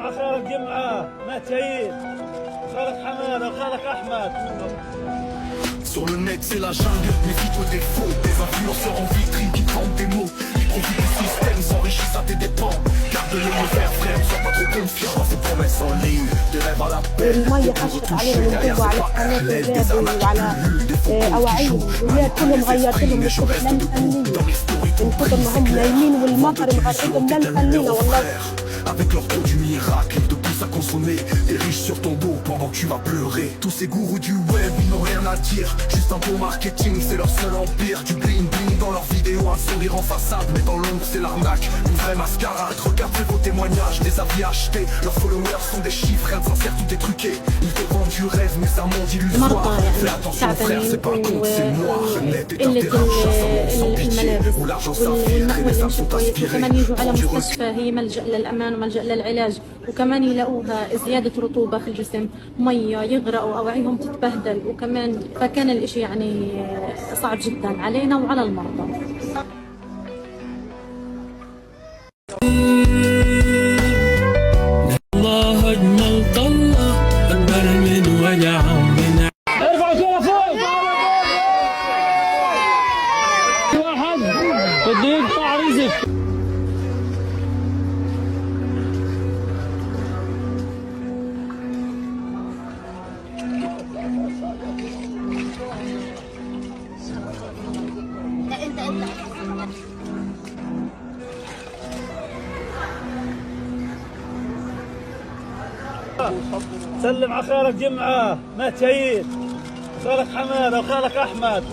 مع خالك جمعة مات عيد خالك حمادة وخالك أحمد. Sur le net c'est la jungle, méfie-toi des faux. Des influenceurs en vitrine qui te vendent des mots. Ils profitent du système, s'enrichissent à tes dépens. Garde-les le faire frère, sois pas trop confiant à ces promesses en ligne. Des rêves à la peine, المية خشت عليهم الجو على قناة الولاد وعلى أواعيهم. الولاد كلهم غيرت لهم الصبح للفنية من كتر ما هم نايمين والمطر مغرقهم للفنية والله. Avec leur taux du miracle, de plus à consommer. Des riches sur ton dos pendant que tu vas pleurer. Tous ces gourous du web, ils n'ont rien à dire. Juste un bon marketing, c'est leur seul empire. Du bling bling dans leurs vidéos, un sourire en façade. Mais dans l'ombre c'est l'arnaque, une vraie mascarade. Regardez vos témoignages, des avis achetés. Leurs followers sont des chiffres, rien de sincère, tout est truqué. Ils te vendent du rêve, mais c'est un monde illusoire. Fais attention frère, c'est pas un compte, c'est noir. Net est un terrain de chasse, un monde sans pitié. Où l'argent s'infiltre et les âmes sont inspirées. وكمان يجوا على مستشفى هي ملجأ للأمان وملجأ للعلاج، وكمان يلاقوها زيادة رطوبة في الجسم، مية يغرقوا أواعيهم تتبهدل، وكمان فكان الإشي يعني صعب جدا علينا وعلى المرضى. الله أجمل طلة أكبر من وجع من ارفع الكرة فوق. واحد بده يقطع رزق. سلم على خالك جمعة مات عيد خالك حمادة وخالك أحمد.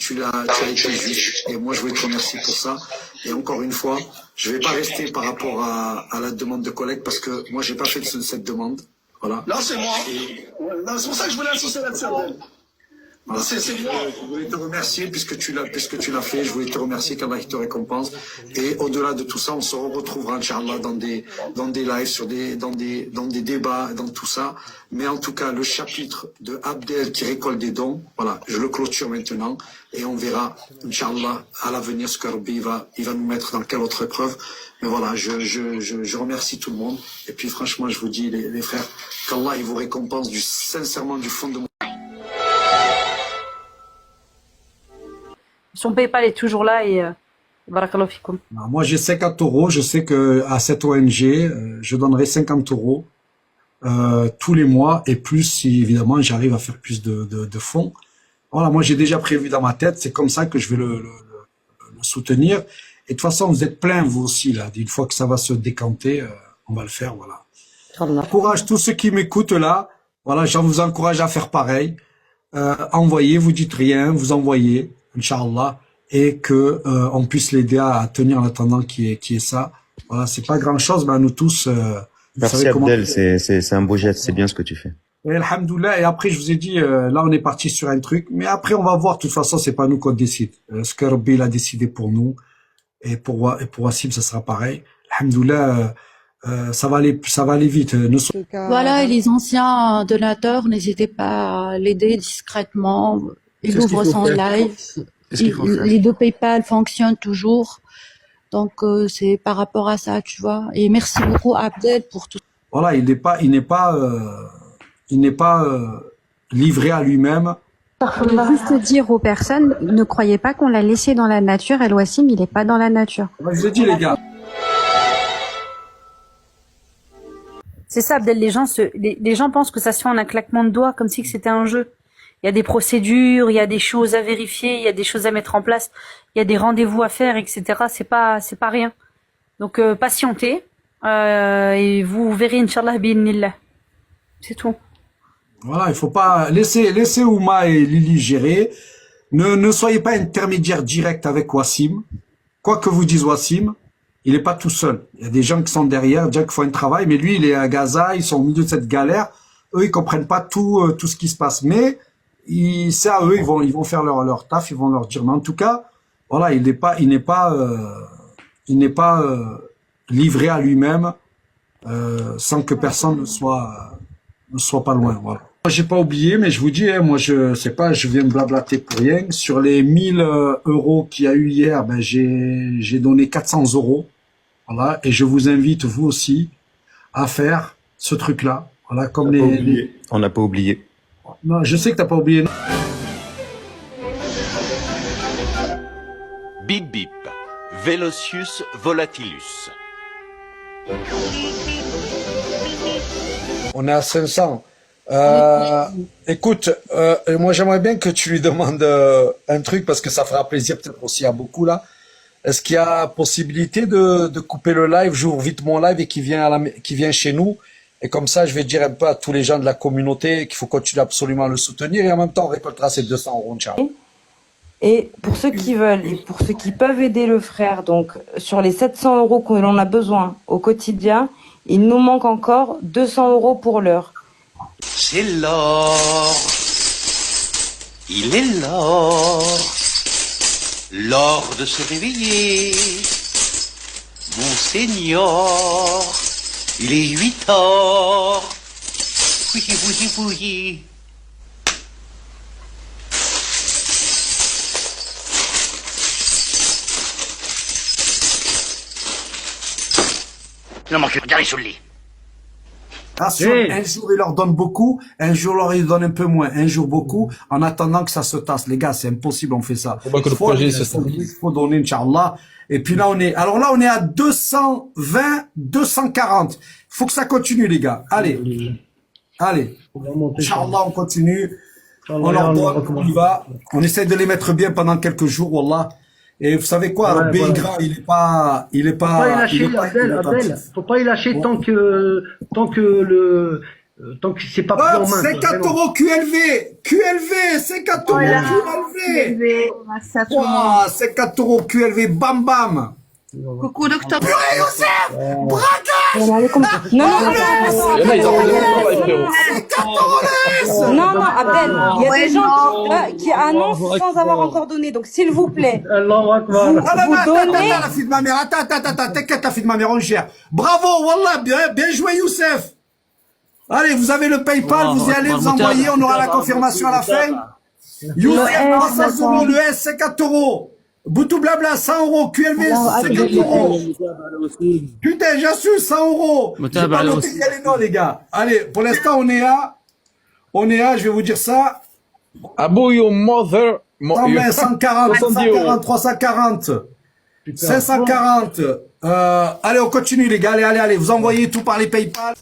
Tu as été juif et moi je voulais te remercier pour ça. Et encore une fois, je vais pas rester par rapport à la demande de collègue parce que moi j'ai pas fait cette demande. Voilà. Non, c'est moi. Non, c'est pour ça que je voulais associer la tienne. Voilà. C'est moi. Je voulais te remercier puisque tu l'as fait. Je voulais te remercier qu'Allah te récompense. Et au-delà de tout ça, on se retrouvera, Inch'Allah, dans des lives, dans des débats, dans tout ça. Mais en tout cas, le chapitre de Abdel qui récolte des dons, voilà, je le clôture maintenant. Et on verra, Inch'Allah, à l'avenir, ce que Rabbi il va nous mettre dans quelle autre épreuve. Mais voilà, je remercie tout le monde. Et puis franchement, je vous dis, les frères, qu'Allah, il vous récompense sincèrement du fond de mon... Son PayPal est toujours là et barakallahu fikoum. Moi j'ai 50 euros, je sais que à cette ONG, je donnerai 50 euros tous les mois et plus si évidemment j'arrive à faire plus de fonds. Voilà, moi j'ai déjà prévu dans ma tête, c'est comme ça que je vais le soutenir. Et de toute façon, vous êtes pleins vous aussi là, une fois que ça va se décanter, on va le faire, voilà. Courage tous ceux qui m'écoutent là, voilà, j'en vous encourage à faire pareil. Envoyez, vous dites rien, vous envoyez. Inch'Allah, et que on puisse l'aider à tenir en attendant qui est ça. Voilà, c'est pas grand chose, mais à nous tous. Merci Abdel, c'est un beau geste, c'est bien ce que tu fais. Et alhamdoulilah, et après je vous ai dit, là on est parti sur un truc, mais après on va voir, de toute façon c'est pas nous qu'on décide. Ce que Rabbi il a décidé pour nous, et pour Wassim ça sera pareil. Alhamdoulilah, ça va aller vite. Voilà, et les anciens donateurs, n'hésitez pas à l'aider discrètement. Il ouvre son live. Les deux PayPal fonctionnent toujours. Donc, c'est par rapport à ça, tu vois. Et merci beaucoup, Abdel, pour tout. Voilà, il n'est pas livré à lui-même. Je voulais juste dire aux personnes, ne croyez pas qu'on l'a laissé dans la nature. El Wassim, il n'est pas dans la nature. Je vous ai dit, les gars. C'est ça, Abdel. Les gens pensent que ça se fait en un claquement de doigts, comme si c'était un jeu. Il y a des procédures, il y a des choses à vérifier, il y a des choses à mettre en place, il y a des rendez-vous à faire, etc. C'est pas rien. Donc patientez et vous verrez Inch'Allah bi'idhnillah. C'est tout. Voilà, il faut pas laisser Ouma et Lily gérer. Ne soyez pas intermédiaire direct avec Wassim. Quoi que vous dise Wassim, il n'est pas tout seul. Il y a des gens qui sont derrière, déjà qui font un travail, mais lui, il est à Gaza, ils sont au milieu de cette galère. Eux, ils comprennent pas tout ce qui se passe. Mais c'est à eux, ils vont faire leur taf, ils vont leur dire. Mais en tout cas, voilà, il n'est pas livré à lui-même sans que personne ne soit pas loin. Voilà. Moi, j'ai pas oublié, mais je vous dis, moi, je sais pas, je viens de blablater pour rien. Sur les 1000 euros qu'il y a eu hier, ben, j'ai donné 400 euros. Voilà. Et je vous invite, vous aussi, à faire ce truc-là. Voilà, comme On n'a pas oublié. Non, je sais que t'as pas oublié. Bip bip, Velocius volatilus. On est à 500. Écoute, moi j'aimerais bien que tu lui demandes un truc parce que ça fera plaisir peut-être aussi à beaucoup là. Est-ce qu'il y a possibilité de couper le live, j'ouvre vite mon live et qui vient chez nous et comme ça je vais dire un peu à tous les gens de la communauté qu'il faut continuer absolument à le soutenir et en même temps on récoltera ces 200 euros de charge. Et pour ceux qui veulent et pour ceux qui peuvent aider le frère, donc sur les 700 euros que l'on a besoin au quotidien, il nous manque encore 200 euros pour l'heure. C'est l'or, il est l'or, l'or de se réveiller, mon seigneur, il est 8 heures, oui, oui, oui. Non, regardez sur le lit. Un jour, il leur donne beaucoup, un jour, il donne un peu moins, un jour beaucoup, en attendant que ça se tasse. Les gars, c'est impossible, on fait ça. Il faut donner, Inch'Allah. Et puis là, on est à 220, 240. Faut que ça continue, les gars. Allez. Inch'Allah, on continue. On leur donne, on y va. On essaie de les mettre bien pendant quelques jours, Wallah. Et vous savez quoi, Abdel, il est pas, Abdel, faut pas y lâcher tant que c'est pas pris en main. 50 euros QLV, 50 euros QLV. 50 euros QLV, bam bam. Coucou docteur. Purée, Youssef, braquage. Non, Abdel, il y a des gens qui annoncent sans avoir encore donné. Donc, s'il vous plaît, vous donnez... La fille de ma mère, attends, t'inquiète, la fille de ma mère, on gère. Bravo, Wallah, bien joué, Youssef. Allez, vous avez le PayPal, vous y allez, vous envoyez, on aura la confirmation à la fin. Youssef, 300 euros, le S, 50 euros. Boutou blabla, 100 euros, QLV, 50 euros. Putain, j'assume 100 euros. J'ai pas noté qu'il y a les noms, les gars. Allez, pour l'instant, on est à, je vais vous dire ça. Abo your mother. 140, 340, 540. Allez, on continue, les gars. Allez, vous envoyez tout par les PayPal.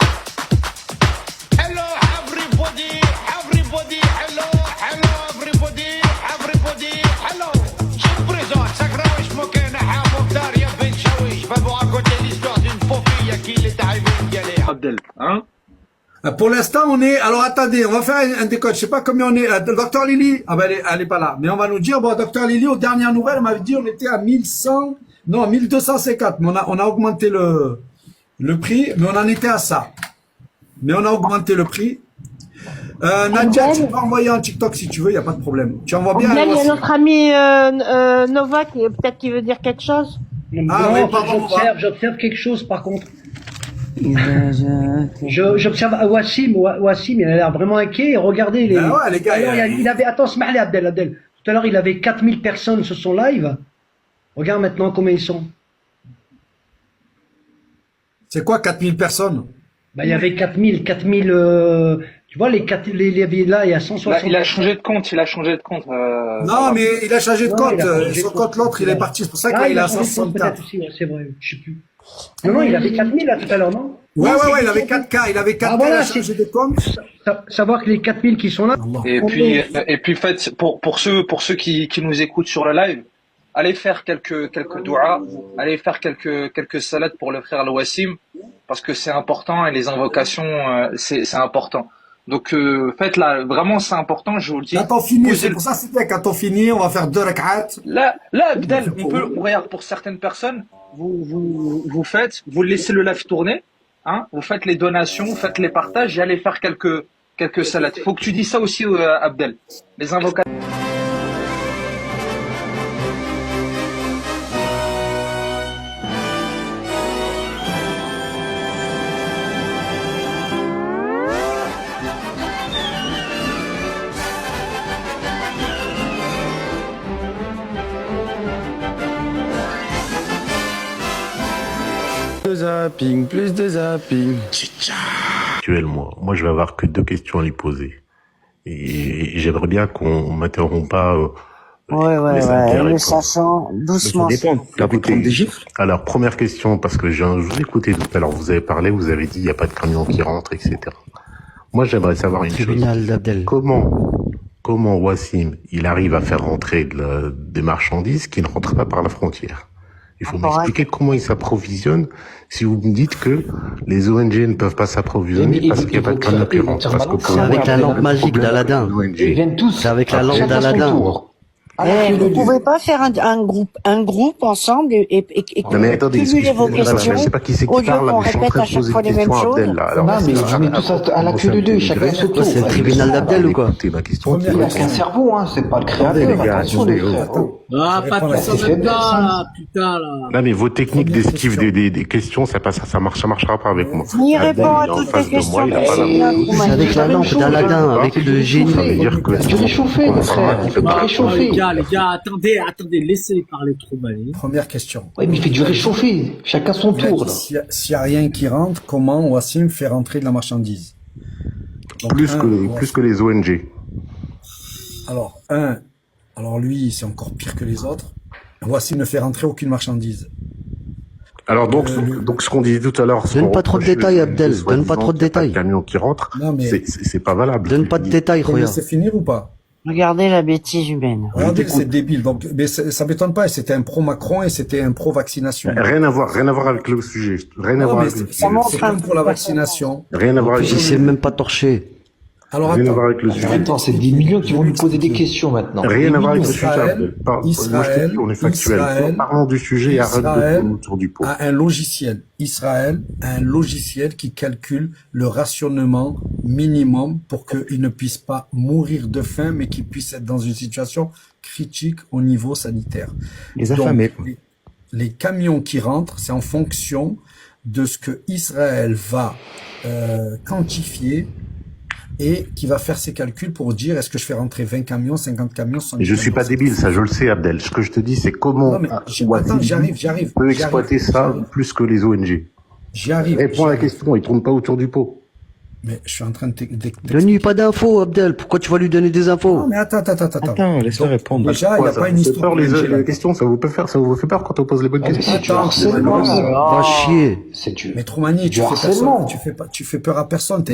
Abdel, hein? Pour l'instant, on est... Alors, attendez, on va faire un décode. Je sais pas combien on est. Docteur Lily, ah ben, elle est pas là. Mais on va nous dire, bon, Docteur Lily, aux dernières nouvelles, on m'avait dit, on était à 1100... Non, 1250. Mais on a augmenté le prix, mais on en était à ça. Mais on a augmenté le prix. Nadia, tu peux envoyer un TikTok si tu veux, il n'y a pas de problème. Tu envoies bien. Il y a notre ami Nova qui peut-être qui veut dire quelque chose. Ah oui, pardon. J'observe quelque chose par contre. J'observe Wassim, il a l'air vraiment inquiet. Regardez les. Ah ouais, les gars. Il avait. Attends, Smahli Abdel. Tout à l'heure, il avait 4000 personnes sur son live. Regarde maintenant combien ils sont. C'est quoi 4000 personnes? Bah, il y avait 4000. Tu vois, les là, il y a 160. Il a changé de compte. Non, mais il a changé de compte. Son compte, l'autre, il est parti. C'est pour ça qu'il a 164. C'est vrai, je sais plus. Non, il avait 4000 là tout à l'heure, non? Ouais, il avait 4K. Il avait 4K, il a changé de compte. Savoir que les 4000 qui sont là. Et puis, faites, pour ceux qui nous écoutent sur le live, allez faire quelques doigts, allez faire quelques salades pour le frère Al-Wassim, parce que c'est important et les invocations, c'est important. Donc, faites-la, vraiment, c'est important, je vous le dis. Quand on finit, c'est pour ça, c'était quand on finit, on va faire 2 rak'at. Là, Abdel, regarde, pour certaines personnes, vous laissez le live tourner, hein, vous faites les donations, vous faites les partages et allez faire quelques salades. Faut que tu dis ça aussi, Abdel. Les invocations. 2 zapping, plus de zapping. Actuellement, moi je vais avoir que 2 questions à lui poser. Et j'aimerais bien qu'on m'interrompe pas. Le sachant doucement. Ça dépend. T'as pu prendre des gifles? Alors, première question, parce que je vous ai écouté tout à l'heure, vous avez parlé, vous avez dit il n'y a pas de camion qui rentre, etc. Moi, j'aimerais savoir une chose. Comment Wassim, il arrive à faire rentrer des marchandises qui ne rentrent pas par la frontière? Il faut m'expliquer comment il s'approvisionne si vous me dites que les ONG ne peuvent pas s'approvisionner parce qu'il n'y a pas de camion qui rentre. C'est avec la lampe magique d'Aladin. C'est avec la lampe d'Aladin. Vous ne pouvez pas faire un groupe ensemble et non mais attendez, cumuler vos questions. Je sais pas qui c'est qui parle, on mais je suis en répète train à de chaque poser fois des les mêmes questions à choses. Abdel, là. Alors, Non, mais je mets tout ça à la queue de deux, chacun son tour. C'est le tribunal d'Abdel ou quoi? Ma question. Il n'y a qu'un cerveau, hein, c'est pas le créateur. Attention, les frères. Ah, pas de ça maintenant, là, putain, là. Non, mais vos techniques d'esquive des questions, ça marchera pas avec moi. Il répond à toutes les questions. C'est avec la lampe d'Aladin, avec le génie. Ça veut dire que. Tu réchauffé, mon frère. Il fait pas réchauffer. Les gars, attendez, laissez parler trop mal. Première question. Ouais, mais il fait du réchauffer. Chacun son tour, là. S'il n'y a rien qui rentre, comment Wassim fait rentrer de la marchandise? Donc, plus que les ONG. Alors lui, c'est encore pire que les autres. Wassim ne fait rentrer aucune marchandise. Alors donc ce qu'on disait tout à l'heure, donne pas trop de détails, Abdel. Donne pas trop de détails. Camion qui rentre, c'est pas valable. Donne pas de détails, regarde. C'est finir ou pas? Regardez la bêtise humaine. Regardez, c'est débile. Donc, mais ça m'étonne pas. C'était un pro-Macron et c'était un pro-vaccination. Rien à voir avec le sujet. Rien à voir avec le sujet. C'est comme pour la vaccination. Rien à voir avec le sujet. Il s'est même pas torché. Alors, rien à voir avec le sujet. Attends, c'est 10 millions qui vont lui poser des questions maintenant. Rien à voir avec le sujet. Moi, je te dis, on est factuel. Parlons du sujet et arrête de tourner autour du pot. A un logiciel. Israël a un logiciel qui calcule le rationnement minimum pour qu'il ne puisse pas mourir de faim, mais qu'il puisse être dans une situation critique au niveau sanitaire. Les affamés. Donc, les camions qui rentrent, c'est en fonction de ce que Israël va quantifier et qui va faire ses calculs pour dire est-ce que je fais rentrer 20 camions, 50 camions, 100 camions. Je suis pas débile, ça je le sais, Abdel. Ce que je te dis, c'est comment j'arrive. peut exploiter ça plus que les ONG. J'y arrive. Réponds à la question, il tourne pas autour du pot. Mais je suis en train de donne-lui pas d'infos, Abdel. Pourquoi tu vas lui donner des infos? Non, mais attends. Attends, laisse-le répondre. Déjà, il n'y a pas une histoire. Les questions, ça vous fait peur quand on pose les bonnes questions. C'est du harcèlement. Va chier. Mais Troumani, tu fais peur à personne.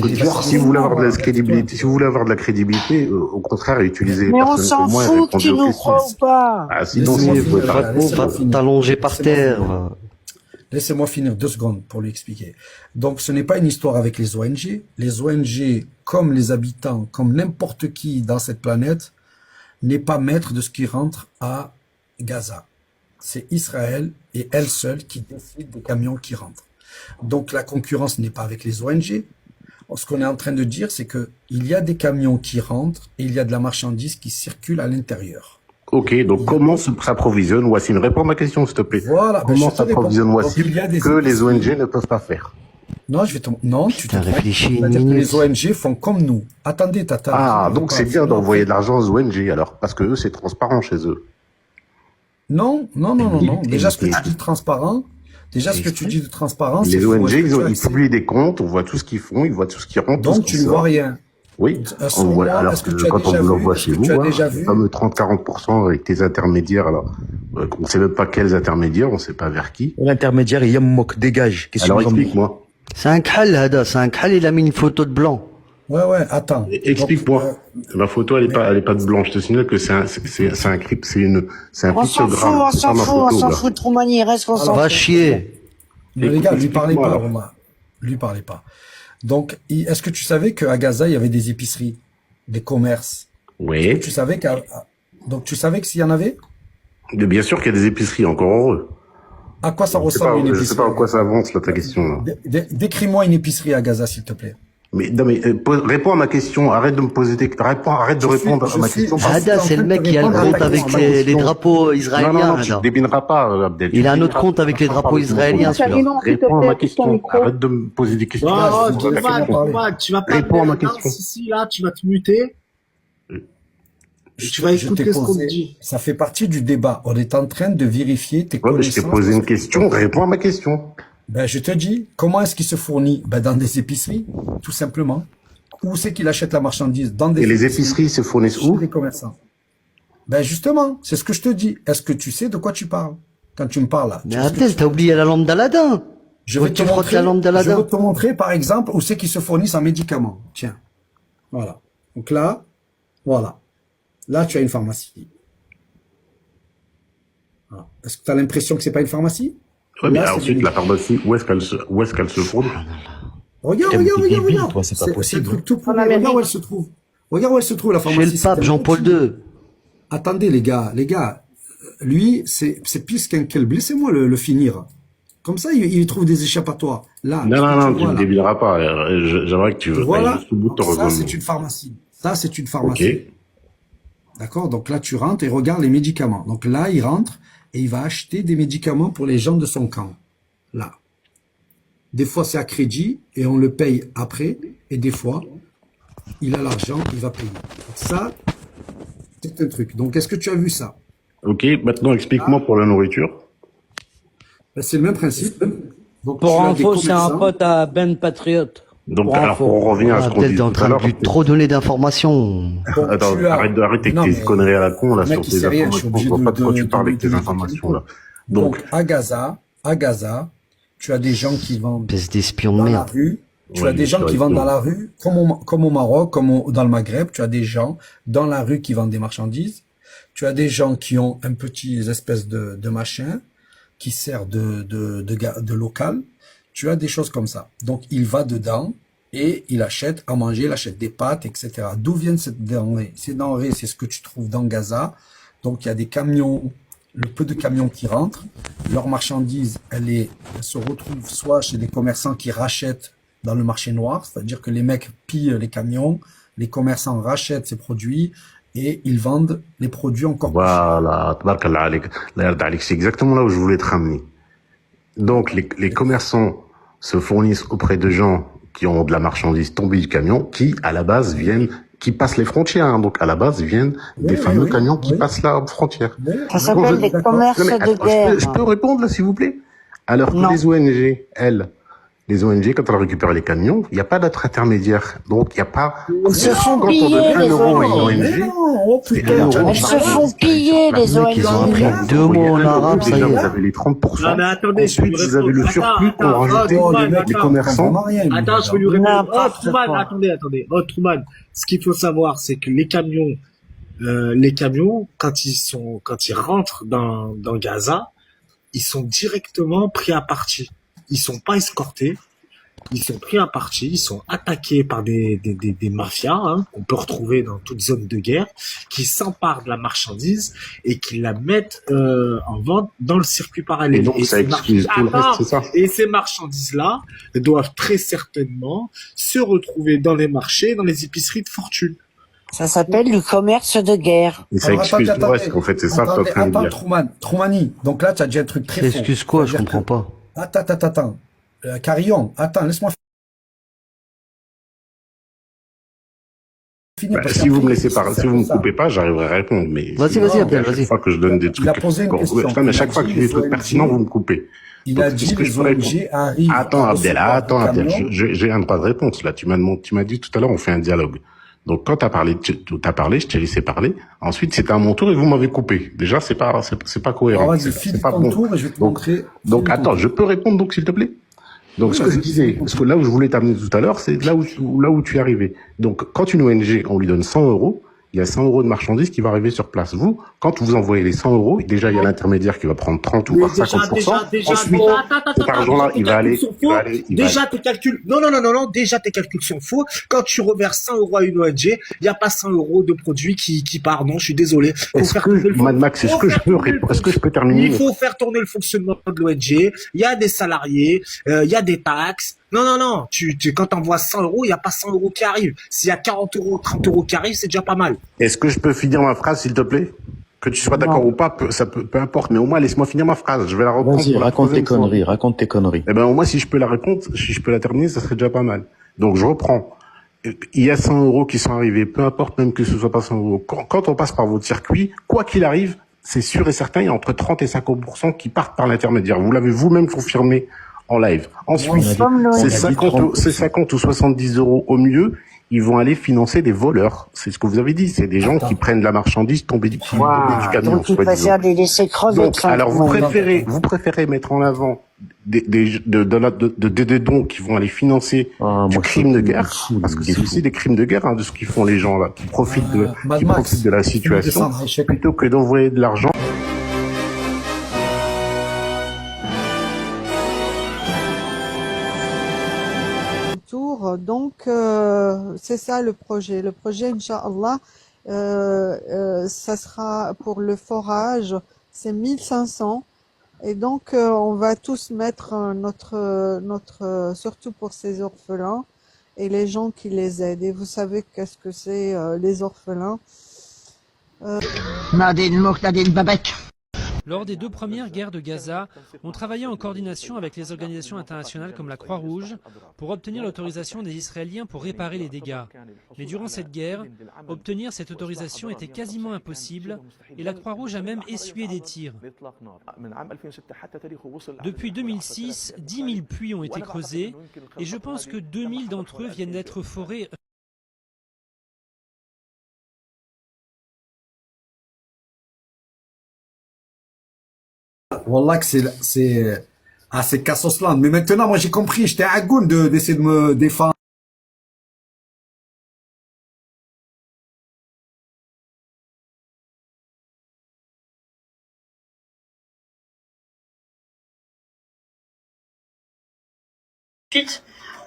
Si vous voulez avoir de la crédibilité, au contraire, utilisez. Mais on s'en fout que tu nous crois ou pas. Ah, sinon, va t'allonger par terre. Laissez-moi finir 2 secondes pour lui expliquer. Donc, ce n'est pas une histoire avec les ONG. Les ONG, comme les habitants, comme n'importe qui dans cette planète, n'est pas maître de ce qui rentre à Gaza. C'est Israël et elle seule qui décide des camions qui rentrent. Donc, la concurrence n'est pas avec les ONG. Ce qu'on est en train de dire, c'est que il y a des camions qui rentrent et il y a de la marchandise qui circule à l'intérieur. Ok, donc comment s'approvisionne Wassim? Réponds à ma question, s'il te plaît. Voilà, comment s'approvisionne Wassim que les ONG ne peuvent pas faire? Non, tu te réfléchis. C'est-à-dire que les ONG font comme nous. Attendez, Tata. Ah, donc c'est bien d'envoyer de l'argent aux ONG, alors, parce que eux, c'est transparent chez eux. Non. Déjà, ce que tu dis de transparent, les ONG, ils publient des comptes, on voit tout ce qu'ils font, ils voient tout ce qui rentre. Donc, tu ne vois rien. Oui, on voit, alors que quand on vous l'envoie chez vous, le fameux 30-40% avec tes intermédiaires, alors, on ne sait même pas quels intermédiaires, on ne sait pas vers qui. L'intermédiaire, Yammok, dégage. Alors explique-moi. C'est un khal, Hada, c'est un khal, il a mis une photo de blanc. Ouais, attends. Explique-moi. Ma photo, elle est pas de blanc. Je te signale que c'est un pictogramme. On s'en fout, Troumani, reste qu'on s'en fout. Va chier. Mais les gars, lui parlez pas, Romain. Lui parlez pas. Donc, est-ce que tu savais qu'à Gaza, il y avait des épiceries, des commerces? Oui. Tu savais donc tu savais que s'il y en avait? Bien sûr qu'il y a des épiceries, encore heureux. À quoi ça Je sais ressemble une pas, je sais épicerie? pas en quoi ça avance, là, ta question, là. Décris-moi une épicerie à Gaza, s'il te plaît. Mais, non, mais, réponds à ma question, arrête de me poser des, arrête de répondre à ma question. Ada, c'est le mec qui a le compte avec les drapeaux israéliens. Non, tu ne débineras pas, Abdel. Il a un autre compte avec les drapeaux israéliens, celui-là. Réponds à ma question. Arrête de me poser des questions. Tu vas pas Réponds à ma question. Si, là, tu vas te muter. Tu vas écouter ce qu'on te dit. Ça fait partie du débat. On est en train de vérifier tes connaissances. Je t'ai posé une question, réponds à ma question. Ben, je te dis, comment est-ce qu'il se fournit? Ben, dans des épiceries, tout simplement. Où c'est qu'il achète la marchandise? Dans des Et les épiceries se fournissent où? Chez les commerçants. Ben, justement, c'est ce que je te dis. Est-ce que tu sais de quoi tu parles? Quand tu me parles là. Mais Abdel, t'as oublié la lampe d'Aladin. Je vais te montrer, par exemple, où c'est qu'ils se fournissent en médicaments. Tiens. Voilà. Donc là, voilà. Là, tu as une pharmacie. Voilà. Est-ce que tu as l'impression que c'est pas une pharmacie? Ouais, mais ensuite, la pharmacie, où est-ce qu'elle se fournit? Regarde. C'est pas possible. Un truc tout pourri. Regarde où elle se trouve. Regarde où elle se trouve, la pharmacie. Chez le pape Jean-Paul II. Attendez, les gars. Lui, c'est pire qu'un kelb. Laissez-moi le finir. Comme ça, il trouve des échappatoires. Là. Non, tu ne débileras pas. J'aimerais que tu voilà. jusqu'au bout de ton Ça, raisonnement. c'est une pharmacie. Ok. D'accord? Donc là, tu rentres et regarde les médicaments. Donc là, il rentre et il va acheter des médicaments pour les gens de son camp. Là. Des fois, c'est à crédit et on le paye après. Et des fois, il a l'argent, il va payer. Donc ça, c'est un truc. Donc, est-ce que tu as vu ça? Ok, maintenant explique-moi pour la nourriture. Ben, c'est le même principe. Donc, pour info, c'est un pote à Ben Patriot. Donc, alors, pour en revenir à ce qu'on disait en train de trop donner d'informations. Attends, arrête avec tes conneries à la con, là, sur tes informations. Je vois pas de quoi tu parles avec tes informations, là. Donc, à Gaza, tu as des gens qui vendent d'espions dans la rue. Tu as des gens qui vendent dans la rue, comme au Maroc, dans le Maghreb. Tu as des gens dans la rue qui vendent des marchandises. Tu as des gens qui ont un petit espèce de machin qui sert de local. Tu as des choses comme ça. Donc, il va dedans et il achète à manger, il achète des pâtes, etc. D'où viennent ces denrées? Ces denrées, c'est ce que tu trouves dans Gaza. Donc, il y a des camions, le peu de camions qui rentrent. Leur marchandise, elle se retrouve soit chez des commerçants qui rachètent dans le marché noir, c'est-à-dire que les mecs pillent les camions, les commerçants rachètent ces produits et ils vendent les produits encore plus chers. Voilà, c'est exactement là où je voulais te ramener. Donc, les commerçants se fournissent auprès de gens qui ont de la marchandise tombée du camion, qui, à la base, qui passent les frontières. Hein. Donc, à la base, viennent des fameux camions qui passent la frontière. Ça s'appelle des commerces de guerre. Je peux répondre, là, s'il vous plaît? Alors que les ONG, les ONG, quand elles récupèrent les camions, il n'y a pas d'autre intermédiaire. Donc, il n'y a pas... Ils se font piller, les ONG. Elles se font piller, les ONG. Ils ont appris 2 mots en arabe, ça y est. Vous avez les 30%. Non, mais attendez, ensuite, vous avez le surplus qu'on a rajouté les commerçants. Attends, je vais lui répondre. Oh, Truman, attendez. Oh, Truman, ce qu'il faut savoir, c'est que les camions, quand ils rentrent dans Gaza, ils sont directement pris à partie. Ils sont pas escortés. Ils sont pris à partie, ils sont attaqués par des mafias qu'on peut retrouver dans toute zone de guerre, qui s'emparent de la marchandise et qui la mettent en vente dans le circuit parallèle. Et donc, ça excuse tout le reste, c'est ça? Et ces marchandises-là doivent très certainement se retrouver dans les marchés, dans les épiceries de fortune. Ça s'appelle le commerce de guerre. Et ça excuse tout le reste, en fait, c'est ça que tu es en train de dire. Troumani, donc là, tu as dit un truc très faux. Excuse quoi, je comprends pas. Attends. Carillon, attends, laisse-moi finir. Si vous me laissez parler, si vous me coupez pas, j'arriverai à répondre. Mais vas-y, Abdel, vas-y. Chaque fois que je donne des trucs, il a posé une question. Mais à chaque fois que je dis des trucs pertinents, vous me coupez. Il a dit que les ONG arrivent. Attends, Abdel, j'ai un droit de réponse, là. Tu m'as dit tout à l'heure, on fait un dialogue. Donc, quand t'as parlé, je t'ai laissé parler. Ensuite, c'était à mon tour et vous m'avez coupé. Déjà, c'est pas cohérent. Vas-y, finis ton tour et je vais te montrer. Donc, attends, je peux répondre, donc, s'il te plaît? Donc, ce que je disais, parce que là où je voulais t'amener tout à l'heure, c'est là où tu es arrivé. Donc, quand une ONG, on lui donne 100 €, il y a 100 euros de marchandises qui va arriver sur place. Vous, quand vous envoyez les 100 euros, déjà, il y a l'intermédiaire qui va prendre 30 ou 50%. Ensuite, cet argent-là, il va aller... Déjà, tes calculs... Non, déjà, tes calculs sont faux. Quand tu reverses 100 euros à une ONG, il n'y a pas 100 euros de produits qui part. Non, je suis désolé. Mad Max, est-ce que je peux terminer? Il faut faire tourner le fonctionnement de l'ONG. Il y a des salariés, il y a des taxes. Non. Quand t'envoies 100 euros, il n'y a pas 100 euros qui arrivent. S'il y a 40 euros, 30 euros qui arrivent, c'est déjà pas mal. Est-ce que je peux finir ma phrase, s'il te plaît? Que tu sois d'accord ou pas, peu importe. Mais au moins, laisse-moi finir ma phrase. Je vais la reprendre. Vas-y, raconte tes conneries. Eh ben, au moins, si je peux la terminer, ça serait déjà pas mal. Donc, je reprends. Il y a 100 euros qui sont arrivés. Peu importe, même que ce soit pas 100 euros. Quand on passe par votre circuit, quoi qu'il arrive, c'est sûr et certain, il y a entre 30 et 50% qui partent par l'intermédiaire. Vous l'avez vous-même confirmé en live. Ensuite, c'est 50 ou 70 euros au mieux, ils vont aller financer des voleurs. C'est ce que vous avez dit. C'est des gens qui prennent la marchandise tombée du camion. Donc ils préfèrent les laisser crever. Donc, alors vous préférez mettre en avant des dons qui vont aller financer du crime de guerre, parce que c'est aussi des crimes de guerre, de ce qu'ils font les gens là, qui profitent de la situation, plutôt que d'envoyer de l'argent. Donc, c'est ça le projet. Le projet, Inch'Allah, ça sera pour le forage, c'est 1500. Et donc, on va tous mettre surtout pour ces orphelins et les gens qui les aident. Et vous savez qu'est-ce que c'est, les orphelins. Nadine Mouk, Nadine Babek. Lors des 2 premières guerres de Gaza, on travaillait en coordination avec les organisations internationales comme la Croix-Rouge pour obtenir l'autorisation des Israéliens pour réparer les dégâts. Mais durant cette guerre, obtenir cette autorisation était quasiment impossible et la Croix-Rouge a même essuyé des tirs. Depuis 2006, 10 000 puits ont été creusés et je pense que 2000 d'entre eux viennent d'être forés. Wallah que c'est Cassosland. Mais maintenant, moi j'ai compris, j'étais à goût d'essayer de me défendre.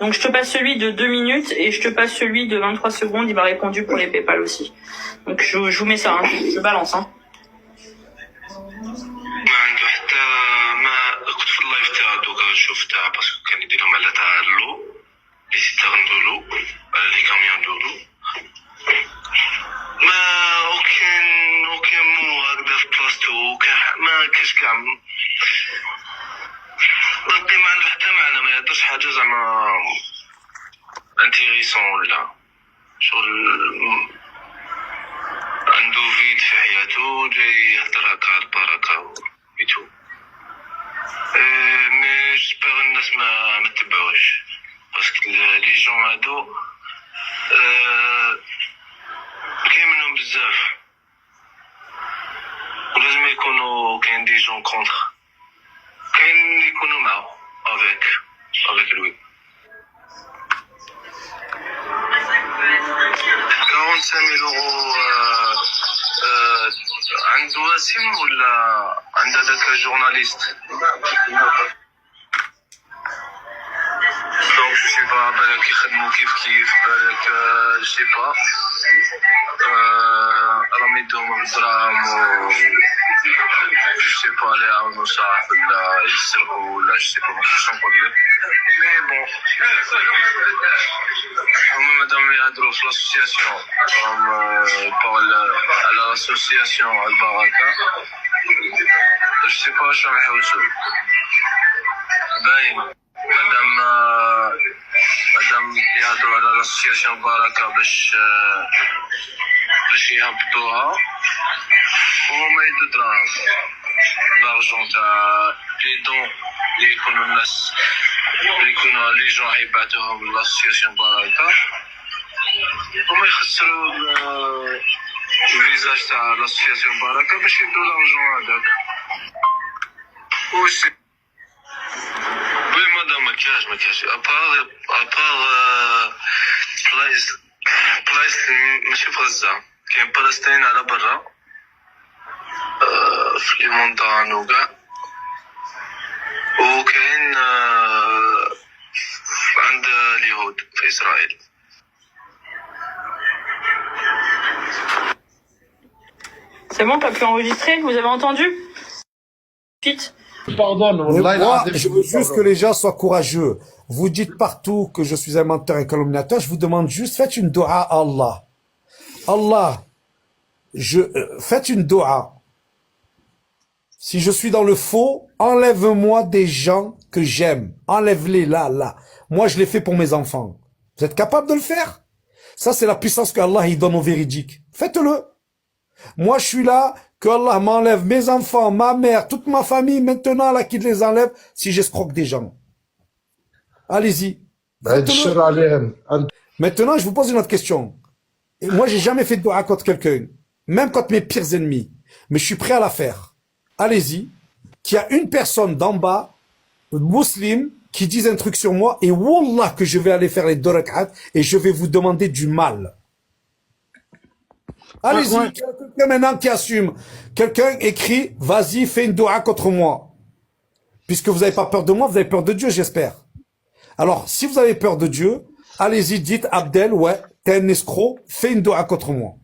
Donc je te passe celui de 2 minutes et je te passe celui de 23 secondes, il m'a répondu pour les PayPal aussi. Donc je vous mets ça, hein. Je balance. Hein. باسكو كان يديرهم على تاع اللو لي سيترن دولو على لي كاميون دولو ما وكان مو هكذا في بلاصتو ما كاش كاع القيمة عنده حتى معنى ما يهدرش حاجة زعما انتيريسون ولا شغل عنده فيد في حياته جاي يهدر هكا البركة ويتو مي جيسبر الناس ما تبعوش باسكو لي جون هادو كاين منهم بزاف ولازم يكونوا كاين دي جون كونتر كاين يكونوا معاه افيك لوي 45,000 euros عند واسم ولا عند هذاك الجورناليست دونك جو سي با بالك يخدموا كيف بالك جو سي با راهم يدوهم بالدراهم و جو سي با لا يعاونوا صاحب ولا يسرقوا ولا جو سي با ما كنتش نقول لك مي بون هما مادام يهضروا في لاسوسياسيون راهم بارل على لاسوسياسيون البركة جو سي با واش راهم يحوسوا باين مادام يهضروا على لاسوسياسيون البركة باش يهبطوها وهما يدوا دراهم لارجون تاع لي دون اللي يكونوا الناس اللي يكونوا لي جون يبعثوهم لاسوسياسيون بركة هما يخسروا الفيزاج تاع لاسوسياسيون بركة باش يدوا لارجون هذاك واش وي مادام ما كاش ابار بلايص ماشي في غزة كاين فلسطين على برا في لي مونطان وكاع وكاين عند اليهود في إسرائيل. C'est bon, t'as pu enregistrer? Vous avez entendu? Vite. Pardon, moi, je veux juste que les gens soient courageux. Vous dites partout que je suis un menteur et calomniateur. Je vous demande juste, faites une doua à Allah. Allah, faites une doua. Si je suis dans le faux, enlève-moi des gens que j'aime. Enlève-les là. Moi, je l'ai fait pour mes enfants. Vous êtes capable de le faire? Ça, c'est la puissance que Allah il donne au véridique. Faites-le. Moi, je suis là, que Allah m'enlève mes enfants, ma mère, toute ma famille, maintenant, là, qu'il les enlève, si j'escroque des gens. Allez-y. Maintenant, je vous pose une autre question. Et moi, j'ai jamais fait de doua contre quelqu'un, même contre mes pires ennemis. Mais je suis prêt à la faire. Allez-y. Qu'il y a une personne d'en bas, musulmane, qui dise un truc sur moi, et wallah que je vais aller faire les 2 rak'at, et je vais vous demander du mal. Allez-y, quelqu'un maintenant qui assume. Quelqu'un écrit, vas-y, fais une doua contre moi. Puisque vous n'avez pas peur de moi, vous avez peur de Dieu, j'espère. Alors, si vous avez peur de Dieu, allez-y, dites, Abdel, ouais, t'es un escroc, fais une doua contre moi.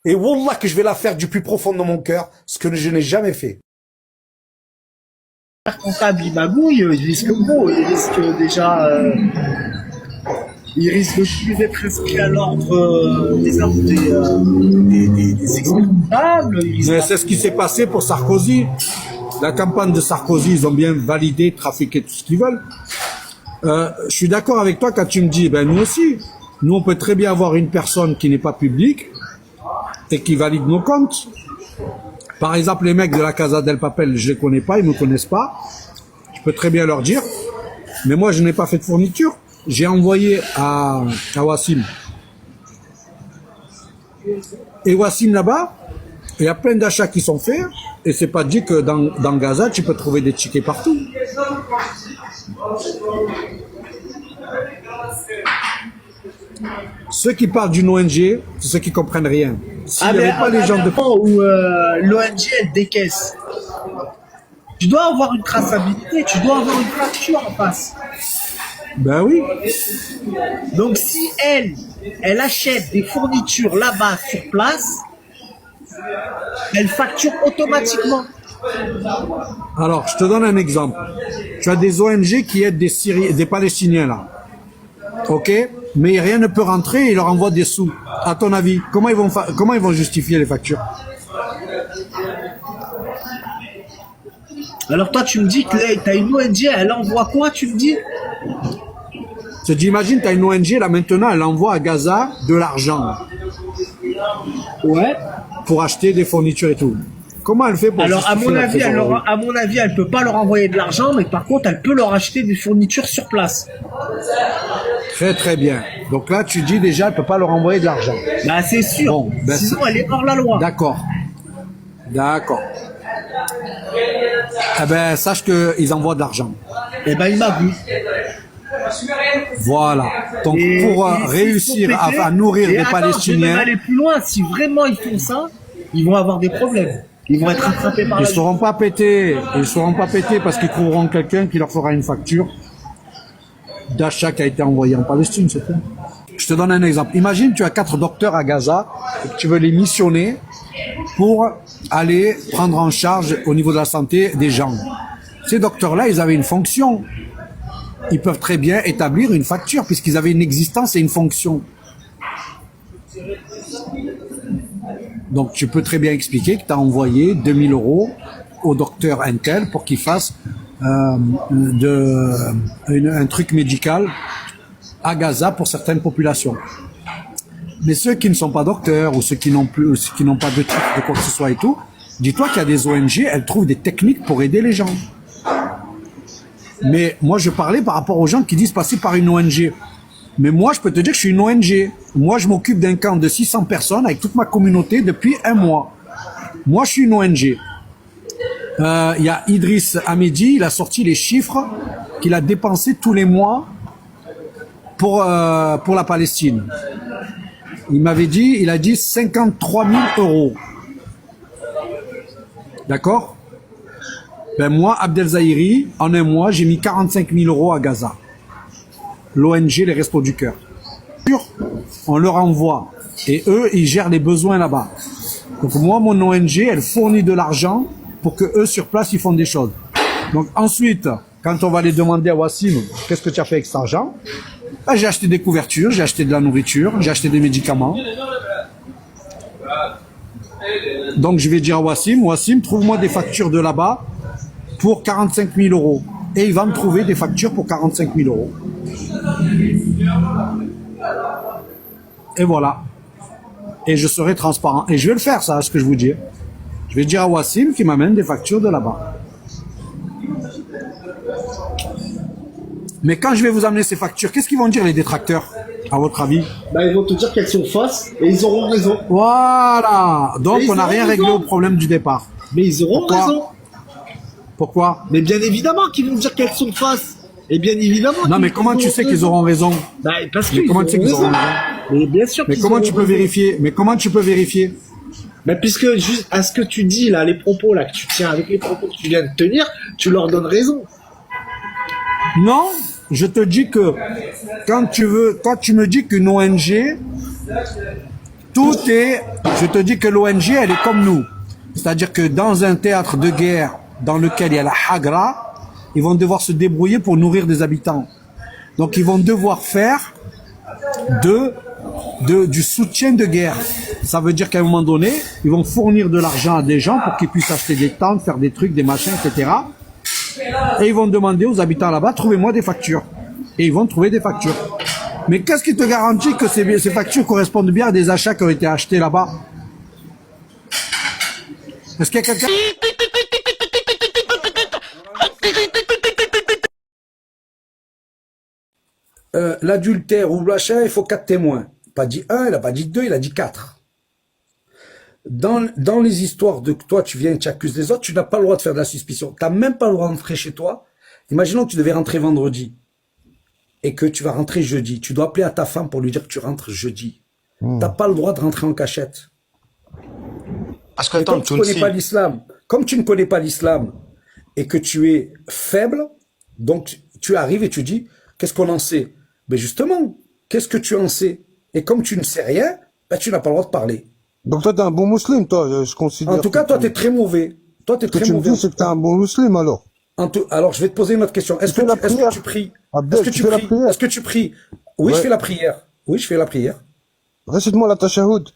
Et wallah que je vais la faire du plus profond de mon cœur, ce que je n'ai jamais fait. Comptable, il magouille, il risque gros, il risque déjà... il risque de d'être inscrit à l'ordre des experts comptables. C'est ce qui s'est passé pour Sarkozy. La campagne de Sarkozy, ils ont bien validé, trafiqué tout ce qu'ils veulent. Je suis d'accord avec toi quand tu me dis, ben nous aussi, nous on peut très bien avoir une personne qui n'est pas publique et qui valide nos comptes. Par exemple, les mecs de la Casa del Papel, je les connais pas, ils me connaissent pas. Je peux très bien leur dire, mais moi je n'ai pas fait de fourniture. J'ai envoyé à Wassim. Et Wassim là-bas, il y a plein d'achats qui sont faits, et c'est pas dit que dans Gaza, tu peux trouver des tickets partout. Ceux qui parlent d'une ONG, c'est ceux qui comprennent rien. S'il n'y avait pas les gens de... où l'ONG, elle décaisse. Tu dois avoir une traçabilité, tu dois avoir une facture en face. Ben oui. Donc si elle achète des fournitures là-bas sur place, elle facture automatiquement. Alors, je te donne un exemple. Tu as des ONG qui aident des Palestiniens là. Ok? Mais rien ne peut rentrer, ils leur envoient des sous. À ton avis, comment ils vont justifier les factures? Alors toi, tu me dis que tu as une ONG, elle envoie quoi, tu me dis? J'imagine, tu as une ONG, là maintenant, elle envoie à Gaza de l'argent. Ouais. Pour acheter des fournitures et tout. Comment elle fait pour Alors, à mon avis, elle peut pas leur envoyer de l'argent, mais par contre, elle peut leur acheter des fournitures sur place. Très très bien. Donc là, tu dis déjà, elle peut pas leur envoyer de l'argent. Bah, c'est sûr. Bon, ben sinon, elle est hors la loi. D'accord. D'accord. Eh ben, sache qu'ils envoient de l'argent. Eh ben, ils m'avouent. Voilà. Donc, pour réussir à nourrir des Palestiniens... Je vais aller plus loin. Si vraiment ils font ça, ils vont avoir des problèmes. Ils vont être attrapés par la... Ils ne seront pas pétés. Ils ne seront pas pétés parce qu'ils trouveront quelqu'un qui leur fera une facture d'achat qui a été envoyé en Palestine, c'est tout. Je te donne un exemple. Imagine, tu as 4 docteurs à Gaza et que tu veux les missionner pour aller prendre en charge au niveau de la santé des gens. Ces docteurs-là, ils avaient une fonction. Ils peuvent très bien établir une facture puisqu'ils avaient une existence et une fonction. Donc, tu peux très bien expliquer que tu as envoyé 2000 € au docteur Intel pour qu'il fasse un truc médical à Gaza pour certaines populations. Mais ceux qui ne sont pas docteurs ou ceux qui n'ont pas de titre de quoi que ce soit et tout, dis-toi qu'il y a des ONG, elles trouvent des techniques pour aider les gens. Mais moi, je parlais par rapport aux gens qui disent passer par une ONG. Mais moi, je peux te dire que je suis une ONG. Moi, je m'occupe d'un camp de 600 personnes avec toute ma communauté depuis 1 mois. Moi, je suis une ONG. Il y a Idriss Hamidi, il a sorti les chiffres qu'il a dépensés tous les mois pour la Palestine. il a dit 53 000 euros. D'accord? Ben moi, Abdel Zahiri, en un mois, j'ai mis 45 000 euros à Gaza. L'ONG, les Restos du Cœur. On leur envoie. Et eux, ils gèrent les besoins là-bas. Donc moi, mon ONG, elle fournit de l'argent pour que eux, sur place, ils font des choses. Donc ensuite, quand on va les demander à Wassim, qu'est-ce que tu as fait avec cet argent? Ben, j'ai acheté des couvertures, j'ai acheté de la nourriture, j'ai acheté des médicaments. Donc je vais dire à Wassim, trouve-moi des factures de là-bas pour 45 000 euros. Et il va me trouver des factures pour 45 000 euros. Et voilà. Et je serai transparent. Et je vais le faire, ça, ce que je vous dis. Je vais dire à Wassim qu'il m'amène des factures de là-bas. Mais quand je vais vous amener ces factures, qu'est-ce qu'ils vont dire les détracteurs, à votre avis? Bah, ils vont te dire qu'elles sont fausses et ils auront raison. Voilà. Donc on n'a rien réglé au problème du départ. Mais ils auront raison. Pourquoi? Mais bien évidemment qu'ils vont dire qu'elles sont fausses. Et bien évidemment. Non, mais comment tu sais qu'ils auront raison? Bah, parce que comment tu sais qu'ils auront raison? Mais bien sûr. Mais comment tu peux vérifier? Mais comment tu peux vérifier? Mais puisque juste à ce que tu dis là, les propos là que tu tiens, avec les propos que tu viens de tenir, tu leur donnes raison. Non, je te dis que quand tu me dis qu'une ONG, je te dis que l'ONG, elle est comme nous. C'est-à-dire que dans un théâtre de guerre dans lequel il y a la hagra, ils vont devoir se débrouiller pour nourrir des habitants. Donc ils vont devoir faire du soutien de guerre. Ça veut dire qu'à un moment donné, ils vont fournir de l'argent à des gens pour qu'ils puissent acheter des tentes, faire des trucs, des machins, etc. Et ils vont demander aux habitants là-bas, trouvez-moi des factures. Et ils vont trouver des factures. Mais qu'est-ce qui te garantit que ces factures correspondent bien à des achats qui ont été achetés là-bas? Est-ce qu'il y a quelqu'un... L'adultère ou l'achat, il faut 4 témoins. Pas dit 1, il n'a pas dit 2, il a dit 4. Dans les histoires de toi, tu viens et tu accuses les autres, tu n'as pas le droit de faire de la suspicion. Tu n'as même pas le droit de rentrer chez toi. Imaginons que tu devais rentrer vendredi et que tu vas rentrer jeudi. Tu dois appeler à ta femme pour lui dire que tu rentres jeudi. Tu n'as pas le droit de rentrer en cachette. Parce que attends, tu ne connais pas l'islam. Comme tu ne connais pas l'islam et que tu es faible, donc tu arrives et tu dis, qu'est-ce qu'on en sait? Mais justement, qu'est-ce que tu en sais? Et comme tu ne sais rien, ben, tu n'as pas le droit de parler. Donc toi, t'es un bon musulman, toi, je considère. En tout cas, toi, t'es très mauvais. Toi, t'es très mauvais. Ce que tu me dis, c'est que t'es un bon musulman, alors. Alors, je vais te poser une autre question. Est-ce que tu pries? Est-ce que tu pries? Oui, je fais la prière. Oui, je fais la prière. Récite-moi la tashahoud.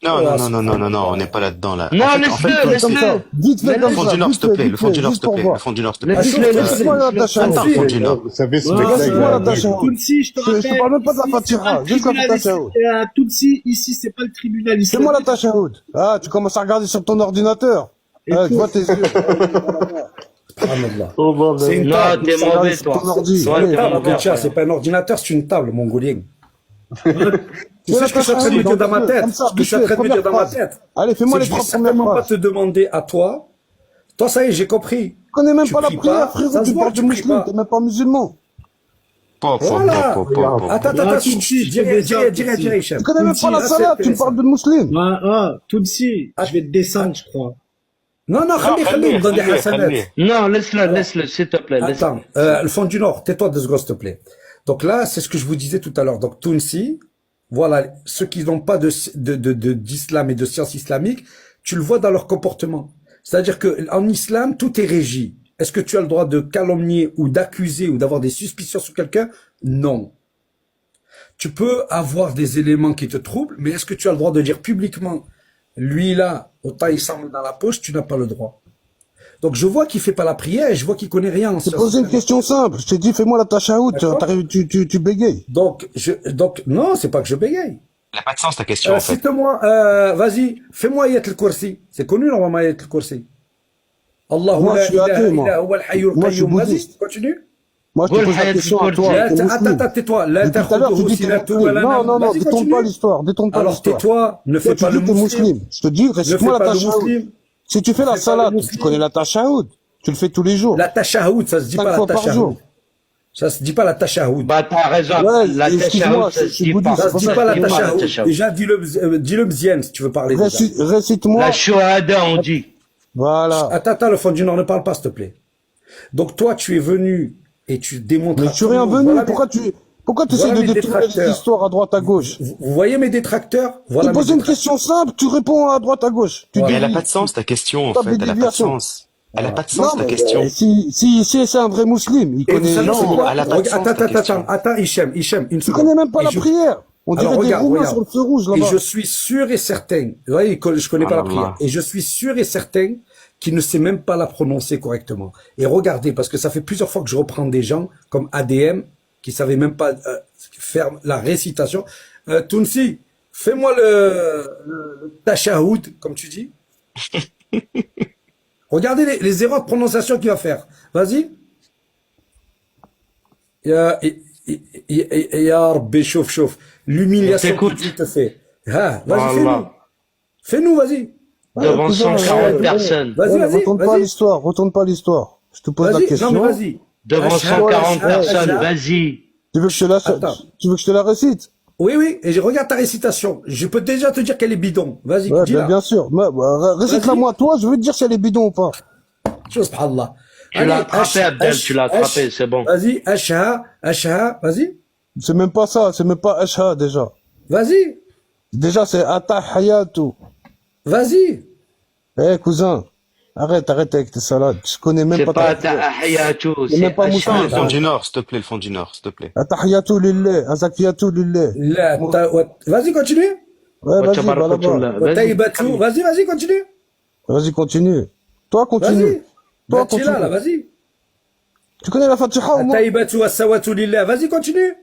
Non, on n'est pas là-dedans, là. Non, laisse-le. Dites-le le fond du Nord, s'il te plaît. Le fond du Nord, s'il te plaît. Le fond du Nord, s'il te plaît. Laisse-moi la tashahoud. Attends, le fond du Nord. Vous savez ce que laisse-moi la tashahoud. Je te parle même pas de la fatira. Juste la tashahoud. Tutsi, ici, c'est pas le tribunal ici. Fais-moi la tashahoud. Ah, tu commences à regarder sur ton ordinateur. Je vois tes yeux. C'est une table. T'es mauvais, toi. C'est pas un ordinateur, c'est une table, mongolien. Tu sais ce que je suis en train de me dire dans ma tête? Ce que je suis en train de me dire dans ma tête. Allez, fais-moi les 3 premières phrases. Je vais certainement pas te demander à toi. Toi, ça y est, j'ai compris. Tu connais même pas la prière, frérot. Tu parles de musulman, t'es même pas musulman. Voilà. Attends, dis rien, Hichem. Tu connais même pas la salat, tu me parles de musulman. Tutsi, je vais te descendre, je crois. Non, Khalil, donne des hasanat. Non, laisse-le, s'il te plaît. Attends, le fond du Nord, tais-toi 2 secondes, s'il te plaît. Donc là, c'est ce que je vous disais tout à l'heure. Donc, Tounsi, voilà, ceux qui n'ont pas d'islam et de science islamique, tu le vois dans leur comportement. C'est-à-dire que en islam, tout est régi. Est-ce que tu as le droit de calomnier ou d'accuser ou d'avoir des suspicions sur quelqu'un? Non. Tu peux avoir des éléments qui te troublent, mais est-ce que tu as le droit de dire publiquement, lui là, autant il semble dans la poche, tu n'as pas le droit. Donc je vois qu'il fait pas la prière et je vois qu'il connaît rien en science. Je t'ai posé une question simple. Je t'ai dit, fais-moi la tashahoud. Tu bégayes. Donc non, c'est pas que je bégaye. Elle n'a pas de sens ta question. En fait. Cite-moi, vas-y, fais-moi ayat al-kursi. C'est connu normalement ayat al-kursi. Moi, je suis athée, moi. Moi, je suis bouddhiste. Continue. Moi, je te pose la question à toi. Attends, tais-toi. Depuis tout à l'heure, tu dis non, détourne pas l'histoire. Alors tais-toi, ne fais pas le musulman. Je te dis, récite-moi la tashahoud. Si tu fais la salade, tu connais la tashahoud. Tu le fais tous les jours. La tashahoud, ça se dit pas la tashahoud. Ça se dit pas la tashahoud. Bah, t'as raison. Ouais, La excuse-moi, tashahoud, ça je se suis dit pas. bouddhiste, Ça se dit pas la tashahoud. tashahoud. Déjà, dis-le bzien si tu veux parler. déjà. Récite-moi. La shuhada, on dit. Voilà. Attends, le fond du Nord, ne parle pas, s'il te plaît. Donc, toi, tu es venu et tu démontres. Mais à je suis tout le rien monde, venu. voilà Pourquoi tu essaies voilà de mes détourner détracteurs. l'histoire à droite à gauche? Vous voyez mes détracteurs? Voilà. Tu poses une question simple, tu réponds à droite à gauche. Tu Mais dis elle a oui. pas de sens, ta question, en Tape fait. des Elle a pas de déviations. sens. Elle a pas de Non, sens, ta mais question. si c'est un vrai musulman, il Et vous connaît. savez, c'est quoi? elle a pas de sens, ta question. Attends, Hichem, une Tu seconde. connais même pas Et la prière. On dirait Alors, des regarde, Roumains regarde. sur le feu rouge Et là-bas. je suis sûr et certain, vous voyez, je connais pas la prière, Allah. et je suis sûr et certain qu'il ne sait même pas la prononcer correctement. Et regardez, parce que ça fait plusieurs fois que je reprends des gens comme ADM qui savaient même pas faire la récitation. Tounsi, fais-moi le tashahoud, comme tu dis. Regardez les erreurs de prononciation qu'il va faire. Vas-y. Ya Rabbi, chouf. L'humiliation que tu te fais. Ah, vas-y, fais-nous. Fais-nous, vas-y. Devant 140 personnes. Vas-y. Retourne pas l'histoire. Je te pose la question. Non, mais vas-y. Devant 140 personnes, vas-y. Tu veux que je te la récite? Oui, et je regarde ta récitation. Je peux déjà te dire qu'elle est bidon. Vas-y, Ouais, dis-la. bien sûr. Récite-la moi, toi, je veux te dire si elle est bidon ou pas. Subhanallah. Tu l'as attrapé, Abdel, tu l'as attrapé, c'est bon. Vas-y, Asha, vas-y. C'est même pas ça, c'est même pas Asha déjà. Vas-y. Déjà, c'est Atahayatu. Vas-y. Eh, cousin, arrête avec tes salades. Je connais même pas ta Tahiyatu, c'est même pas Le musulman. fond du Nord, s'il te plaît, le fond du Nord, s'il te plaît. Atahiyatu lillah, Azakiyatu lillah. Vas-y, continue. Ouais, vas-y, va là-bas. Vas-y, continue. Vas-y, continue. Toi, continue. Toi, Tu là, vas-y. Tu connais la Fatiha au moins? Vas-y, continue.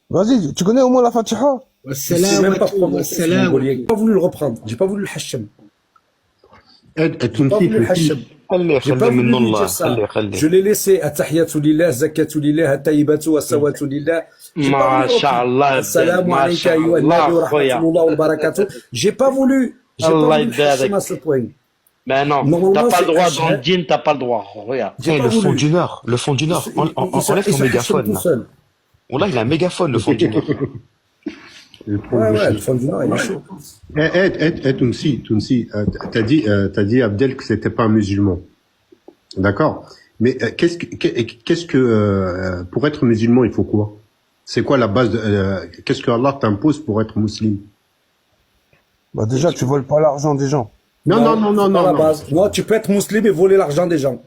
Vas-y, tu connais au moins la Fatiha? J'ai même pas prononcé ce mongolien. J'ai pas voulu le reprendre. J'ai pas voulu le hachem. J'ai pas voulu le hachem. J'ai pas voulu lui dire ça. Je l'ai laissé. Attahiyatu lillah, zakatu lillah, attayibatu wa sawatu lillah. Masha'Allah. Assalamu alayka ayyuha an-nabi wa rahmatullah wa barakatuh. J'ai pas voulu. J'ai pas voulu le hachem à ce point. Ben non, t'as pas le droit dans le djinn, t'as pas le droit. Regarde. Le fond du Nord. Enlève ton mégaphone, là. Oh là, il a un mégaphone, le fond du Nord. Ouais, le fond du Nord, il est chaud. Tounsi, t'as dit Abdel que c'était pas un musulman. D'accord. Mais qu'est-ce que pour être musulman, il faut quoi? C'est quoi la base qu'est-ce que Allah t'impose pour être musulman? Bah déjà, tu voles pas l'argent des gens. Non. La base. Moi, tu peux être musulman et voler l'argent des gens.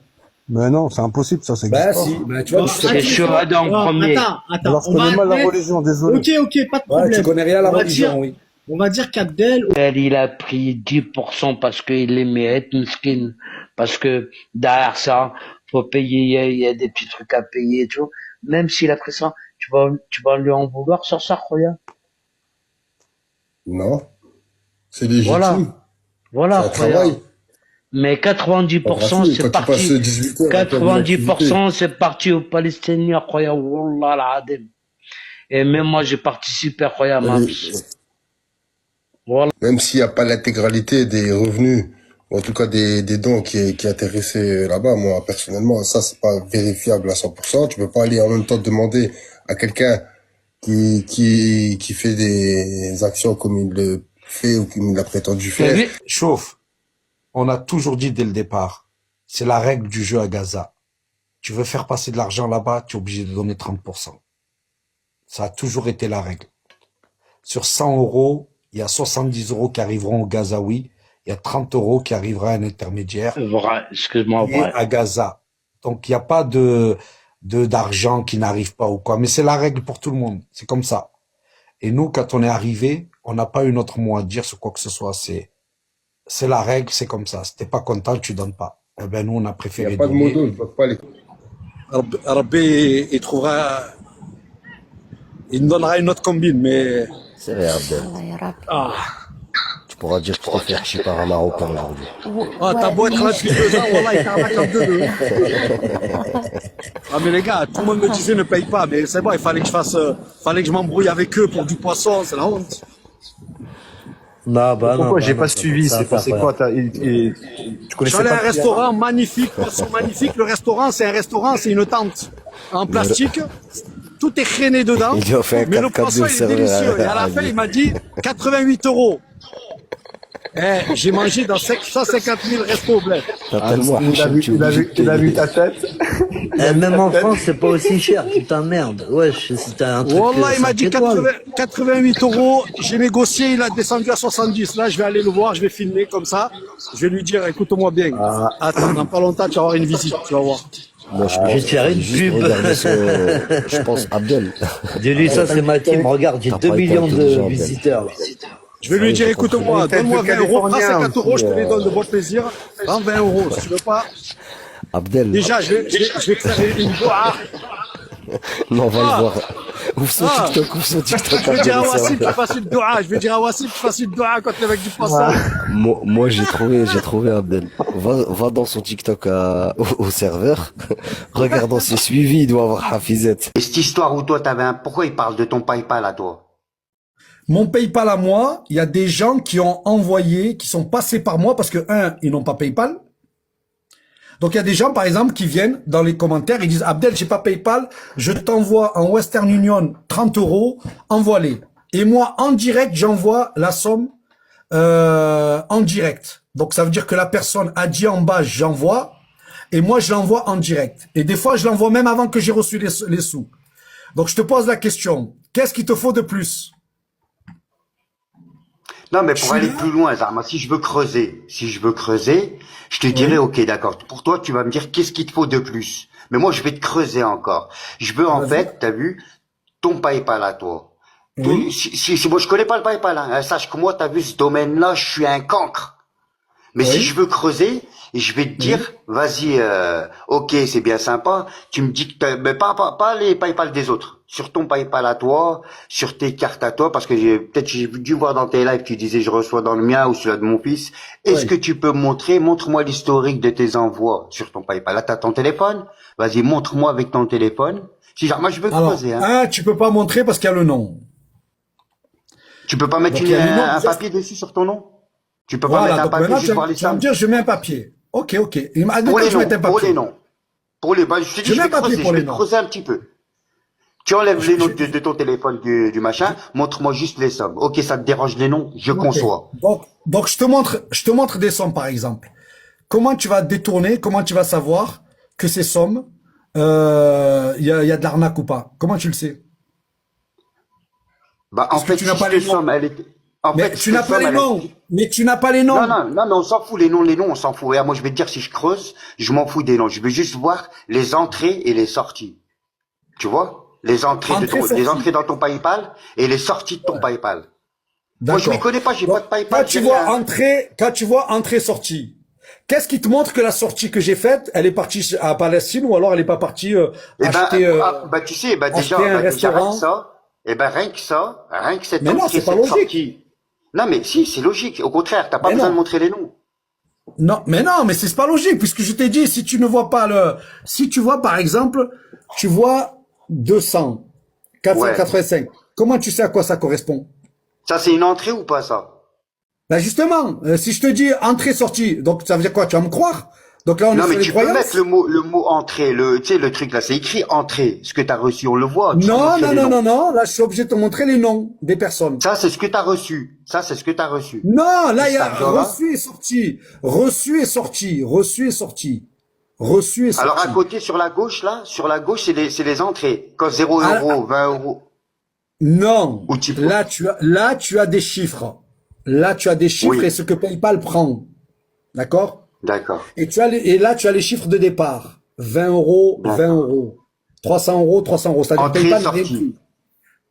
Mais non, c'est impossible, ça existe pas. Si, tu vois, c'est Shuhada en premier. Alors, je connais mal la religion, désolé. Ok, pas de problème. Tu connais rien à la religion, oui. On va dire qu'Abdel... Il a pris 10% parce qu'il aimait être miskin. Parce que derrière ça, faut payer, il y a des petits trucs à payer et tout. Même s'il a pris ça, tu vas lui en vouloir sur ça, regarde. Non. C'est légitime. Voilà, c'est un travail. Mais 90% c'est parti. 90% c'est parti aux Palestiniens, incroyable, wallah al-adim. Et même moi j'ai participé, incroyable. Voilà. Même s'il n'y a pas l'intégralité des revenus, ou en tout cas des dons qui intéressaient là-bas, moi personnellement, ça c'est pas vérifiable à 100%. Tu peux pas aller en même temps demander à quelqu'un qui fait des actions comme il le fait ou comme il a prétendu faire. Chauffe. On a toujours dit dès le départ, c'est la règle du jeu à Gaza. Tu veux faire passer de l'argent là-bas, tu es obligé de donner 30%. Ça a toujours été la règle. Sur 100 €, il y a 70 € qui arriveront au Gazaoui, il y a 30 € qui arriveront à un intermédiaire. Vrai, excuse-moi, vrai. À Gaza. Donc il n'y a pas d'argent qui n'arrive pas ou quoi, mais c'est la règle pour tout le monde. C'est comme ça. Et nous, quand on est arrivé, on n'a pas eu notre mot à dire sur quoi que ce soit. C'est la règle, c'est comme ça. Si t'es pas content, tu donnes pas. Eh ben, nous, on a préféré donner. Il n'y a pas de modo, je ne pas les... Rabbi, il trouvera... Il nous donnera une autre combine, mais... C'est vrai, Abdel. Tu pourras dire que tu préfères chier par un Marocain aujourd'hui. T'as beau être là depuis 2 ans, wallah, il t'arnaque en 2. Ah, mais les gars, tout le monde me disait ne paye pas, mais c'est bon, il fallait que je m'embrouille avec eux pour du poisson, c'est la honte. Non, bah non. Pourquoi bah j'ai non, pas ça suivi? ça va faire C'est pas. quoi? Tu Je connaissais suis allé à pas un restaurant magnifique, poisson magnifique. Le restaurant, c'est une tente en plastique. Tout est traîné dedans. Il lui a fait un Mais le 4-4 poisson, de il est serveur délicieux. Et à la à fin, lui. il m'a dit 88 €. J'ai mangé dans 150 000 restos au bled. T'as tellement il a Hacham, vu, tu es il a obligé vu, de te il a vu limiter. ta tête. Il a vu Même ta en tête. France, c'est pas aussi cher, putain merde. Wesh, c'était un truc Wallah, il m'a 5 dit étoiles. 88 €. J'ai négocié, il a descendu à 70. Là, je vais aller le voir, je vais filmer comme ça. Je vais lui dire, écoute-moi bien. Attends, dans pas longtemps, tu vas avoir une visite, tu vas voir. Moi, je Je vais te faire une juste pub. regarder son, je pense, Abdel. Dis-lui ça, c'est ma team. Regarde, j'ai T'as 2 pas été millions de intelligent, Abdel. visiteurs. Là. Je vais lui dire, j'ai compris. écoute-moi, Tête de donne-moi 20 €, prends Californien 50 €, je te les aussi, donne de bon plaisir. Prends 20 €, si tu veux pas. Abdel. Déjà, je vais te faire une doua. Non, on va Ah. le voir. Ouvre son Ah. TikTok, ouvre son TikTok. Je vais dire à Abdel, ça Wassim va. qu'il fasse une doua. Je vais dire à Wassim qu'il fasse une doua contre le mec du poisson. Moi, j'ai trouvé Abdel. Va dans son TikTok au serveur. Regarde dans ses suivis, il doit avoir Hafizet. Et cette histoire où toi t'avais un... Pourquoi il parle de ton PayPal à toi? Mon PayPal à moi, il y a des gens qui ont envoyé, qui sont passés par moi parce que, ils n'ont pas PayPal. Donc, il y a des gens, par exemple, qui viennent dans les commentaires, ils disent, Abdel, j'ai pas PayPal, je t'envoie en Western Union 30 €, envoie-les. Et moi, en direct, j'envoie la somme, en direct. Donc, ça veut dire que la personne a dit en bas, j'envoie, et moi, je l'envoie en direct. Et des fois, je l'envoie même avant que j'ai reçu les sous. Donc, je te pose la question, qu'est-ce qu'il te faut de plus? Non, mais pour aller plus loin, Zama, si je veux creuser, je te dirais, ok, d'accord. Pour toi, tu vas me dire qu'est-ce qu'il te faut de plus. Mais moi, je vais te creuser encore. Je veux, en fait, t'as vu, ton PayPal à toi. Oui. Si moi, je connais pas le PayPal, hein. Sache que moi, t'as vu, ce domaine-là, je suis un cancre. Mais Oui. si je veux creuser, je vais te dire, vas-y, ok, c'est bien sympa. Tu me dis que mais pas les PayPal des autres. Sur ton PayPal à toi, sur tes cartes à toi, parce que j'ai dû voir dans tes lives, tu disais je reçois dans le mien ou celui de mon fils. Est-ce que tu peux montre-moi l'historique de tes envois sur ton PayPal. Là, t'as ton téléphone. Vas-y, montre-moi avec ton téléphone. Si genre, moi, je veux creuser, hein. Tu peux pas montrer parce qu'il y a le nom. Tu peux pas mettre Donc, il y a le nom, un papier dessus sur ton nom? Tu peux pas mettre un donc papier maintenant, juste voir les tu vas me sommes? dire, je mets un papier. Ok. Il m'a dit Pour que les je mettais un noms, pour papier. les noms. Pour les, je te dis, Je je mets vais un papier creuser, pour je vais les noms. creuser un petit peu. Tu enlèves les noms de ton téléphone du machin, montre-moi juste les sommes. Ok, ça te dérange les noms, je conçois. Donc je te montre des sommes par exemple. Comment tu vas détourner, comment tu vas savoir que ces sommes, y a de l'arnaque ou pas? Comment tu le sais? Bah, en fait, tu n'as si pas cette les noms. somme, elle est, en Mais fait, tu n'as cette pas somme, les elle noms. est- Mais tu n'as pas les noms. Non, on s'en fout, les noms, on s'en fout. Regarde, moi, je vais te dire, si je creuse, je m'en fous des noms. Je veux juste voir les entrées et les sorties. Tu vois? Les entrées les entrées dans ton PayPal et les sorties de ton PayPal. Moi, je m'y connais pas, j'ai pas de PayPal. Quand tu vois entrée, sortie, qu'est-ce qui te montre que la sortie que j'ai faite, elle est partie à Palestine ou alors elle est pas partie acheter, tu sais, déjà, acheter un rien restaurant? que ça, rien que cette Mais non, entrée, c'est pas cette logique. sortie. Non, mais si, c'est logique. Au contraire, t'as pas besoin de montrer les noms. Non, mais c'est pas logique, puisque je t'ai dit, si tu ne vois pas si tu vois, par exemple, tu vois 200, 485, comment tu sais à quoi ça correspond? Ça, c'est une entrée ou pas, ça? Ben justement, si je te dis entrée-sortie, donc ça veut dire quoi? Tu vas me croire? Donc là, on Non, est mais sur les tu peux croyances. mettre le mot entrée, tu sais, le truc là, c'est écrit entrée. Ce que t'as reçu, on le voit. Tu peux Non, montrer les noms. non, là, je suis obligé de te montrer les noms des personnes. Ça, c'est ce que t'as reçu. Non, là, il y a Argent-là. reçu et sorti. Reçu et sorti. Reçu et sorti. Reçu et sorti. Alors, à côté, sur la gauche, c'est les entrées. Quand 0 €, 20 €. Non. Là, tu as des chiffres. Là, tu as des chiffres et ce que PayPal prend. D'accord? D'accord. Et là, tu as les chiffres de départ. 20 €, 20 €. 300 €, 300 €. C'est-à-dire Entrée, PayPal n'a rien sortie. pris.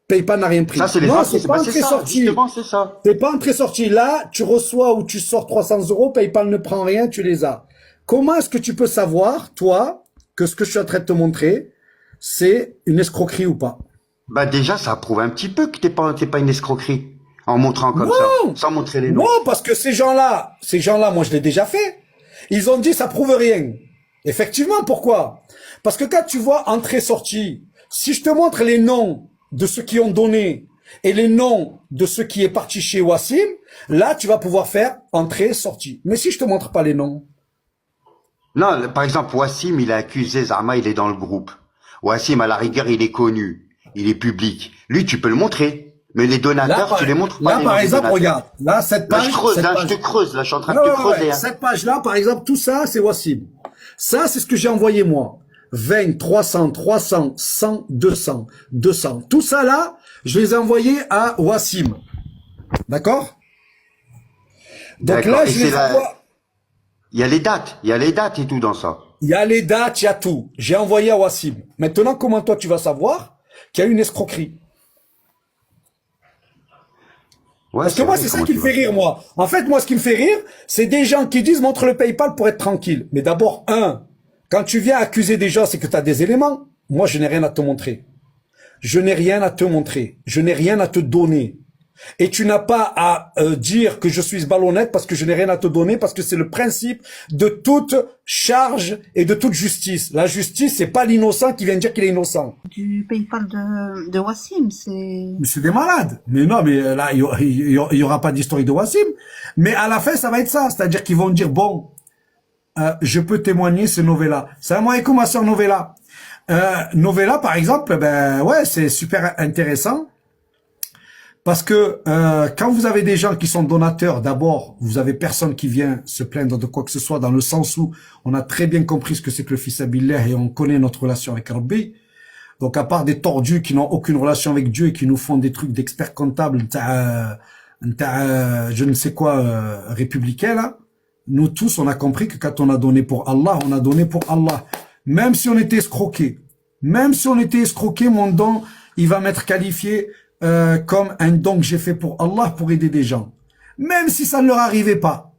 PayPal n'a rien pris. Ça, c'est les non, entrées, c'est pas c'est entrée ça, sortie. justement, c'est ça. C'est pas entrée sortie. Là, tu reçois ou tu sors 300 €, PayPal ne prend rien, tu les as. Comment est-ce que tu peux savoir, toi, que ce que je suis en train de te montrer, c'est une escroquerie ou pas? Bah, déjà, ça prouve un petit peu que t'es pas une escroquerie. En montrant comme ça. Sans montrer les noms. Non, parce que ces gens-là, moi, je l'ai déjà fait. Ils ont dit, ça prouve rien. Effectivement, pourquoi? Parce que quand tu vois entrée-sortie, si je te montre les noms de ceux qui ont donné, et les noms de ceux qui est parti chez Wassim, là, tu vas pouvoir faire entrée, sortie. Mais si je te montre pas les noms. Non, par exemple, Wassim, il a accusé Zama, il est dans le groupe. Wassim, à la rigueur, il est connu. Il est public. Lui, tu peux le montrer. Mais les donateurs, tu les montres pas. Là, par exemple, regarde. Là, cette page. Là, je creuse, là, je te creuse. Là, je suis en train de te creuser. Hein. Cette page-là, par exemple, tout ça, c'est Wassim. Ça, c'est ce que j'ai envoyé moi. 20, 300, 300, 100, 200, 200. Tout ça, là, je les ai envoyés à Wassim. D'accord? Donc là, je les envoie. Il y a les dates et tout dans ça. Il y a les dates, il y a tout. J'ai envoyé à Wassim. Maintenant, comment toi, tu vas savoir qu'il y a une escroquerie? Ouais, parce que moi, c'est ça qui me fait rire, moi. En fait, moi, ce qui me fait rire, c'est des gens qui disent montre le PayPal pour être tranquille. Mais d'abord, quand tu viens accuser des gens, c'est que tu as des éléments. Moi, je n'ai rien à te montrer. Je n'ai rien à te montrer. Je n'ai rien à te donner. Et tu n'as pas à dire que je suis ballonnette parce que je n'ai rien à te donner, parce que c'est le principe de toute charge et de toute justice. La justice, c'est pas l'innocent qui vient dire qu'il est innocent. Du PayPal de Wassim, c'est... Mais c'est des malades. Mais non, mais là, il y aura pas d'historique de Wassim. Mais à la fin, ça va être ça. C'est-à-dire qu'ils vont dire, bon, je peux témoigner, c'est Novella. Salam alaikum, ma sœur Novella. Novella, par exemple, ben ouais, c'est super intéressant. Parce que quand vous avez des gens qui sont donateurs, d'abord, vous avez personne qui vient se plaindre de quoi que ce soit, dans le sens où on a très bien compris ce que c'est que le fils Abillah et on connaît notre relation avec Rabbi. Donc à part des tordus qui n'ont aucune relation avec Dieu et qui nous font des trucs d'experts comptables, je ne sais quoi, républicain là, nous tous on a compris que quand on a donné pour Allah, on a donné pour Allah. Même si on était escroqué, mon don, il va m'être qualifié comme un don que j'ai fait pour Allah pour aider des gens. Même si ça ne leur arrivait pas.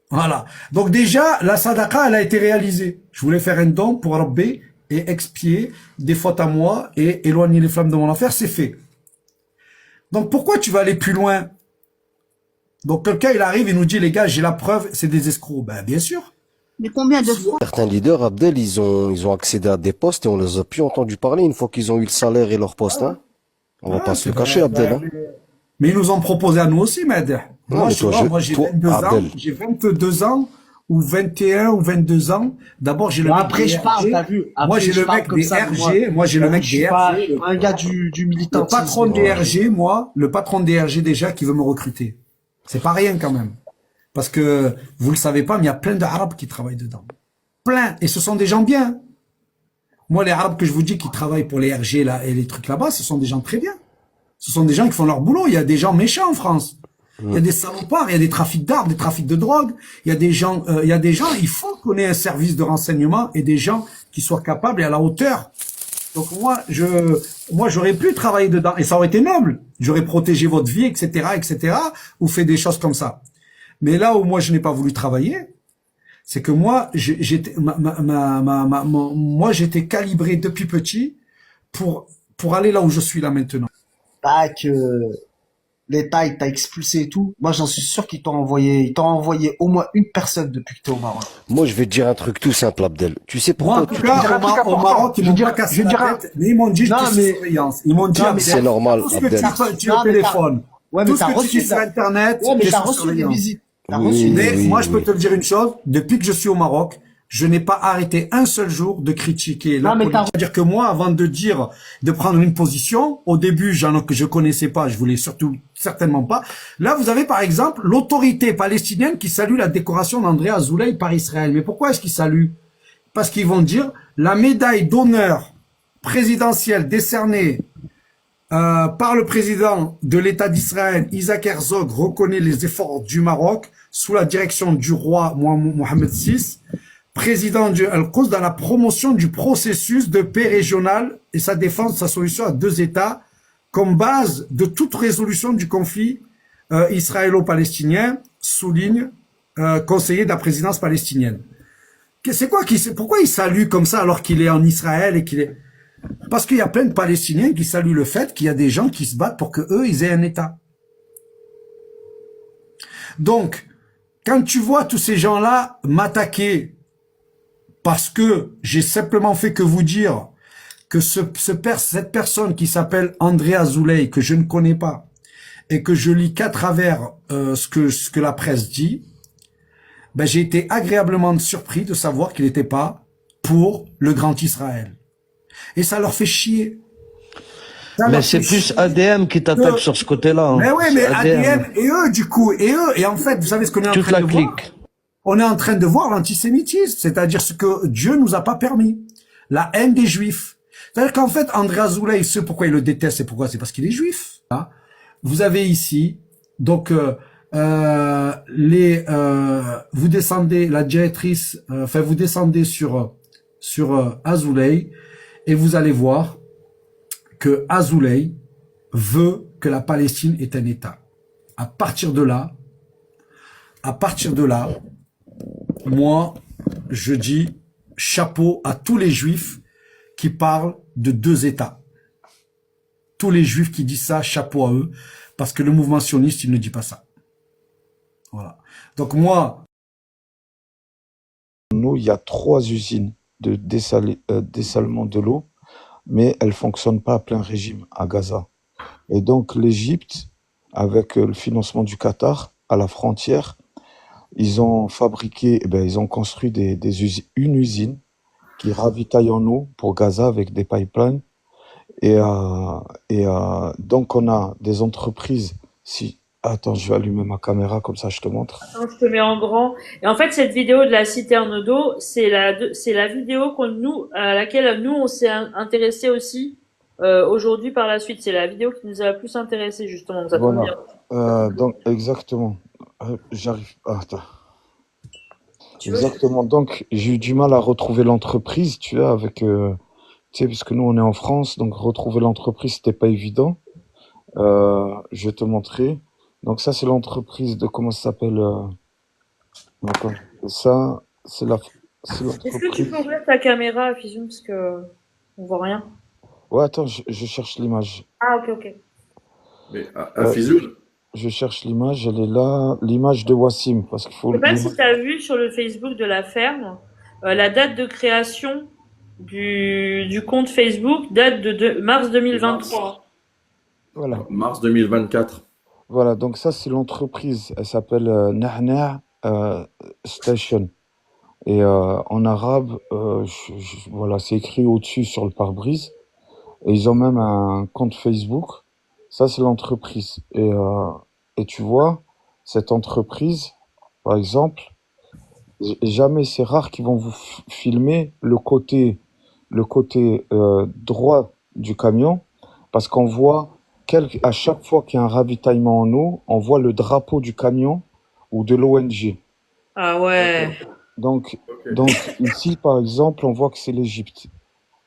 Voilà. Donc déjà, la sadaqa, elle a été réalisée. Je voulais faire un don pour Rabbi et expier des fautes à moi et éloigner les flammes de mon enfer, c'est fait. Donc pourquoi tu vas aller plus loin? Donc quelqu'un, il arrive et nous dit, les gars, j'ai la preuve, c'est des escrocs. Ben bien sûr. Mais combien de fois? Certains leaders, Abdel, ils ont accédé à des postes et on les a plus entendu parler une fois qu'ils ont eu le salaire et leur poste, hein. On va pas se le cacher, Abdel. Hein. Mais ils nous ont proposé à nous aussi, Med. Moi, j'ai 22 ans. J'ai 22 ans, ou 21 ou 22 ans. D'abord, j'ai le mec après, je parle, t'as vu. Moi, j'ai le mec des RG. Moi, j'ai le mec des RG. Un gars du militant. Le patron des RG, moi, le patron des RG déjà qui veut me recruter. C'est pas rien quand même. Parce que, vous le savez pas, mais il y a plein d'Arabes qui travaillent dedans. Plein. Et ce sont des gens bien. Moi, les Arabes que je vous dis qui travaillent pour les RG là et les trucs là-bas, ce sont des gens très bien. Ce sont des gens qui font leur boulot. Il y a des gens méchants en France. Il y a des salopards, il y a des trafics d'armes, des trafics de drogue. Il y a des gens, il faut qu'on ait un service de renseignement et des gens qui soient capables et à la hauteur. Donc moi, j'aurais pu travailler dedans et ça aurait été noble. J'aurais protégé votre vie, etc., ou fait des choses comme ça. Mais là où moi je n'ai pas voulu travailler, c'est que moi, j'étais calibré depuis petit pour aller là où je suis là maintenant. Tac, l'État, il t'a expulsé et tout. Moi, j'en suis sûr qu'ils t'ont envoyé au moins une personne depuis que t'es au Maroc. Moi, je vais te dire un truc tout simple, Abdel. Tu sais pourquoi? Moi, en tout cas, au Maroc, ils m'ont pas cassé la tête, mais ils m'ont dit, surveillance. Ils m'ont dit, c'est normal, Abdel. Tu au téléphone. Ouais, tout ce que tu fais sur Internet, mais t'as reçu des visites. Mais moi, je peux te le dire une chose, depuis que je suis au Maroc, je n'ai pas arrêté un seul jour de critiquer la politique. C'est-à-dire que moi, avant de prendre une position, au début, que je connaissais pas, je voulais certainement pas. Là, vous avez par exemple l'autorité palestinienne qui salue la décoration d'André Azoulay par Israël. Mais pourquoi est-ce qu'ils saluent? Parce qu'ils vont dire la médaille d'honneur présidentielle décernée par le président de l'État d'Israël, Isaac Herzog, reconnaît les efforts du Maroc sous la direction du roi Mohamed VI, président du Al-Quds, dans la promotion du processus de paix régional et sa défense de sa solution à deux États comme base de toute résolution du conflit israélo-palestinien, souligne conseiller de la présidence palestinienne. Pourquoi il salue comme ça alors qu'il est en Israël et qu'il est... Parce qu'il y a plein de Palestiniens qui saluent le fait qu'il y a des gens qui se battent pour que eux ils aient un État. Donc, quand tu vois tous ces gens-là m'attaquer parce que j'ai simplement fait que vous dire que cette personne qui s'appelle André Azoulay, que je ne connais pas, et que je lis qu'à travers ce que la presse dit, ben j'ai été agréablement surpris de savoir qu'il n'était pas pour le grand Israël. Et ça leur fait chier. Mais c'est plus ADM qui t'attaque sur ce côté-là. Hein. Mais oui, mais ADM et eux, du coup, et en fait, vous savez ce qu'on est en train de voir? On est en train de voir l'antisémitisme, c'est-à-dire ce que Dieu nous a pas permis. La haine des Juifs. C'est-à-dire qu'en fait, André Azoulay, ce pourquoi il le déteste, c'est pourquoi? C'est parce qu'il est juif. Hein. Vous avez ici, donc, vous descendez, la directrice, vous descendez sur Azoulay, et vous allez voir que Azoulay veut que la Palestine ait un État. À partir de là, moi, je dis chapeau à tous les Juifs qui parlent de 2 États. Tous les Juifs qui disent ça, chapeau à eux, parce que le mouvement sioniste, il ne dit pas ça. Voilà. Donc moi... Nous, il y a 3 usines de dessalement de l'eau, mais elles ne fonctionnent pas à plein régime à Gaza. Et donc l'Égypte, avec le financement du Qatar, à la frontière, ils ont ils ont construit une usine qui ravitaille en eau pour Gaza avec des pipelines. Et donc on a des entreprises. Attends, je vais allumer ma caméra, comme ça je te montre. Attends, je te mets en grand. Et en fait, cette vidéo de la citerne d'eau, c'est la vidéo à laquelle nous, on s'est intéressé aussi aujourd'hui par la suite. C'est la vidéo qui nous a le plus intéressé, justement. Ça tombe bien. Donc, exactement. J'arrive. Attends. Exactement. Donc, j'ai eu du mal à retrouver l'entreprise, tu vois, avec... tu sais, parce que nous, on est en France, donc retrouver l'entreprise, c'était pas évident. Je vais te montrer. Donc ça, c'est l'entreprise de... Comment ça s'appelle attends. Ça, c'est l'entreprise... Est-ce que tu peux ouvrir ta caméra, Fizum, parce que on voit rien? Ouais, attends, je cherche l'image. Ah, ok. Mais à Fizum, je cherche l'image, elle est là. L'image de Wassim, parce qu'il faut... Je sais pas si tu as vu sur le Facebook de la ferme, la date de création du compte Facebook date de mars 2023. Voilà. Mars 2024. Voilà, donc ça, c'est l'entreprise. Elle s'appelle Nahna Station. Et en arabe, voilà, c'est écrit au-dessus sur le pare-brise. Et ils ont même un compte Facebook. Ça, c'est l'entreprise. Et tu vois, cette entreprise, par exemple, jamais, c'est rare qu'ils vont vous filmer le côté droit du camion, parce qu'on voit, à chaque fois qu'il y a un ravitaillement en eau, on voit le drapeau du camion ou de l'ONG. Ah ouais. Donc ici, par exemple, on voit que c'est l'Égypte.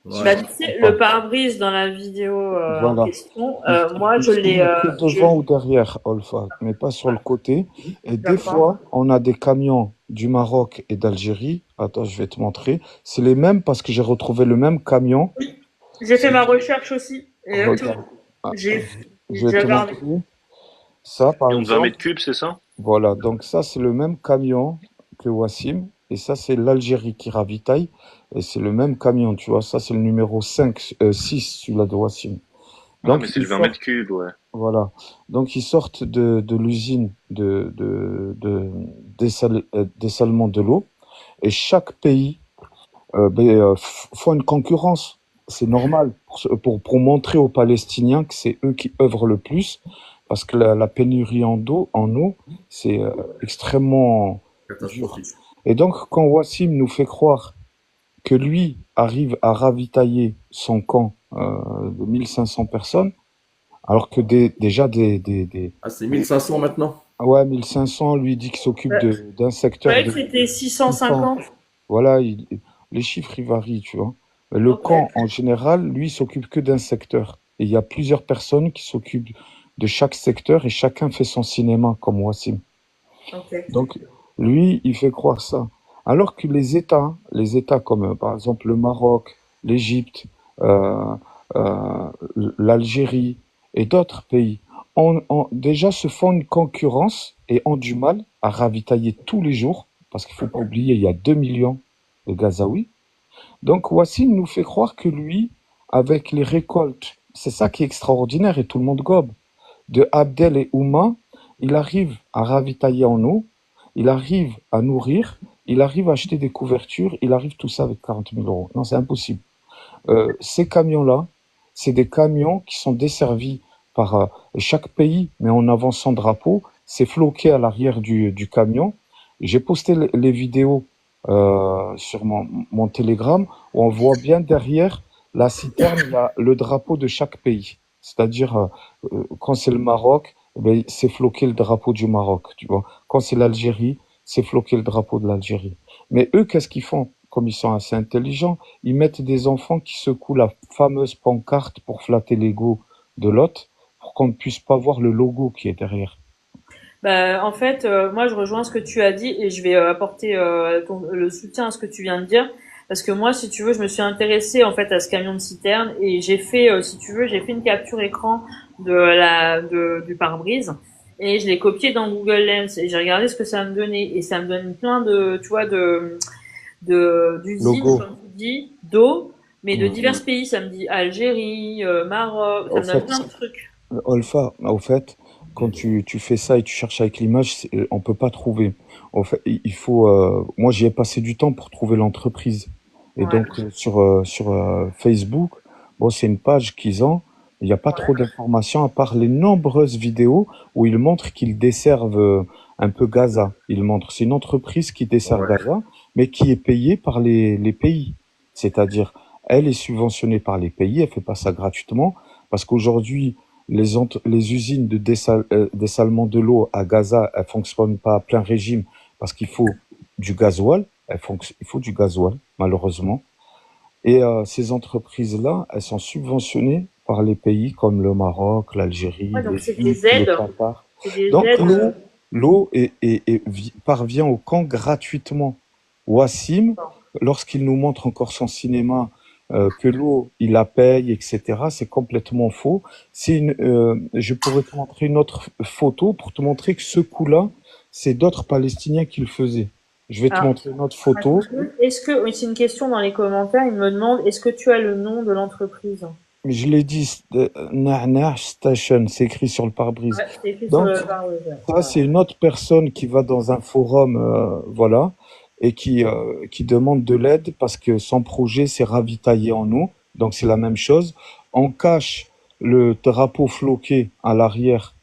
Ouais. Bah, tu sais, le pare-brise dans la vidéo voilà. en question, moi je l'ai... devant ou derrière, Olfa, mais pas sur le côté. Et des fois, on a des camions du Maroc et d'Algérie. Attends, je vais te montrer. C'est les mêmes parce que j'ai retrouvé le même camion. Oui, j'ai fait ma recherche aussi. Et j'ai regardé. Ça, par exemple. 20 mètres cubes, c'est ça? Voilà, donc ça, c'est le même camion que Wassim. Et ça, c'est l'Algérie qui ravitaille. Et c'est le même camion, tu vois. Ça, c'est le numéro 6, celui-là de Wassim. Donc, mais c'est le 20 mètres cubes, ouais. Voilà. Donc, ils sortent de l'usine de dessalement de l'eau. Et chaque pays font une concurrence. C'est normal pour montrer aux Palestiniens que c'est eux qui œuvrent le plus. Parce que la pénurie en eau, c'est extrêmement dur. Et donc, quand Wassim nous fait croire que lui arrive à ravitailler son camp de 1500 personnes, alors que déjà Ah, c'est 1500 maintenant? Ouais, 1500, lui dit qu'il s'occupe d'un secteur... Ouais, c'était 650. Voilà, les chiffres, ils varient, tu vois. Le camp, en général, lui, il s'occupe que d'un secteur. Et il y a plusieurs personnes qui s'occupent de chaque secteur et chacun fait son cinéma, comme Wassim. Donc, lui, il fait croire ça. Alors que les États comme par exemple le Maroc, l'Égypte, l'Algérie et d'autres pays, déjà se font une concurrence et ont du mal à ravitailler tous les jours, parce qu'il ne faut pas oublier, il y a 2 millions de Gazaouis. Donc Wassim nous fait croire que lui, avec les récoltes. C'est ça qui est extraordinaire et tout le monde gobe. De Abdel et Ouma, il arrive à ravitailler en eau, il arrive à nourrir, il arrive à acheter des couvertures, il arrive tout ça avec 40 000 euros. Non, c'est impossible. Ces camions-là, c'est des camions qui sont desservis par chaque pays, mais en avançant drapeau. C'est floqué à l'arrière du camion. J'ai posté les vidéos sur mon Telegram où on voit bien derrière la citerne, le drapeau de chaque pays. C'est-à-dire, quand c'est le Maroc, ben, c'est floqué le drapeau du Maroc, tu vois. Quand c'est l'Algérie, c'est floqué le drapeau de l'Algérie. Mais eux, qu'est-ce qu'ils font? Comme ils sont assez intelligents, ils mettent des enfants qui secouent la fameuse pancarte pour flatter l'ego de l'hôte, pour qu'on ne puisse pas voir le logo qui est derrière. Bah, en fait, moi, je rejoins ce que tu as dit et je vais apporter le soutien à ce que tu viens de dire. Parce que moi, si tu veux, je me suis intéressée en fait à ce camion de citerne et j'ai fait, si tu veux, j'ai fait une capture écran du pare-brise et je l'ai copié dans Google Lens et j'ai regardé ce que ça me donnait et ça me donne plein de, tu vois, d'usines, Logo. comme tu dis, d'eau, mais de divers pays. Ça me dit Algérie, Maroc, ça me donne plein de trucs. Olfa, au fait, quand tu fais ça et tu cherches avec l'image, on peut pas trouver. En fait, il faut. Moi, j'y ai passé du temps pour trouver l'entreprise. Et Ouais. donc sur Facebook, bon, c'est une page qu'ils ont. Il n'y a pas trop d'informations à part les nombreuses vidéos où ils montrent qu'ils desservent un peu Gaza. Ils montrent, c'est une entreprise qui dessert Gaza, mais qui est payée par les pays. C'est-à-dire, elle est subventionnée par les pays, elle fait pas ça gratuitement, parce qu'aujourd'hui, les usines de dessalement de l'eau à Gaza, elles fonctionnent pas à plein régime, parce qu'il faut du gasoil, il faut du gasoil, malheureusement. Et ces entreprises-là, elles sont subventionnées par les pays comme le Maroc, l'Algérie, Ouais, donc c'est l'Égypte, des aides. le Qatar. C'est des Donc aides. l'eau parvient au camp gratuitement. Wassim, lorsqu'il nous montre encore son cinéma, que l'eau, il la paye, etc., c'est complètement faux. Je pourrais te montrer une autre photo pour te montrer que ce coup-là, c'est d'autres Palestiniens qui le faisaient. Je vais te montrer une autre photo. Oui, c'est une question dans les commentaires. Il me demande, est-ce que tu as le nom de l'entreprise? Mais je l'ai dit, Na'na' Station, c'est écrit sur le pare-brise. Ouais, c'est écrit Donc, sur le pare-brise. ça, c'est une autre personne qui va dans un forum, voilà, et qui demande de l'aide parce que son projet, c'est ravitailler en eau. Donc, c'est la même chose. On cache le drapeau floqué à l'arrière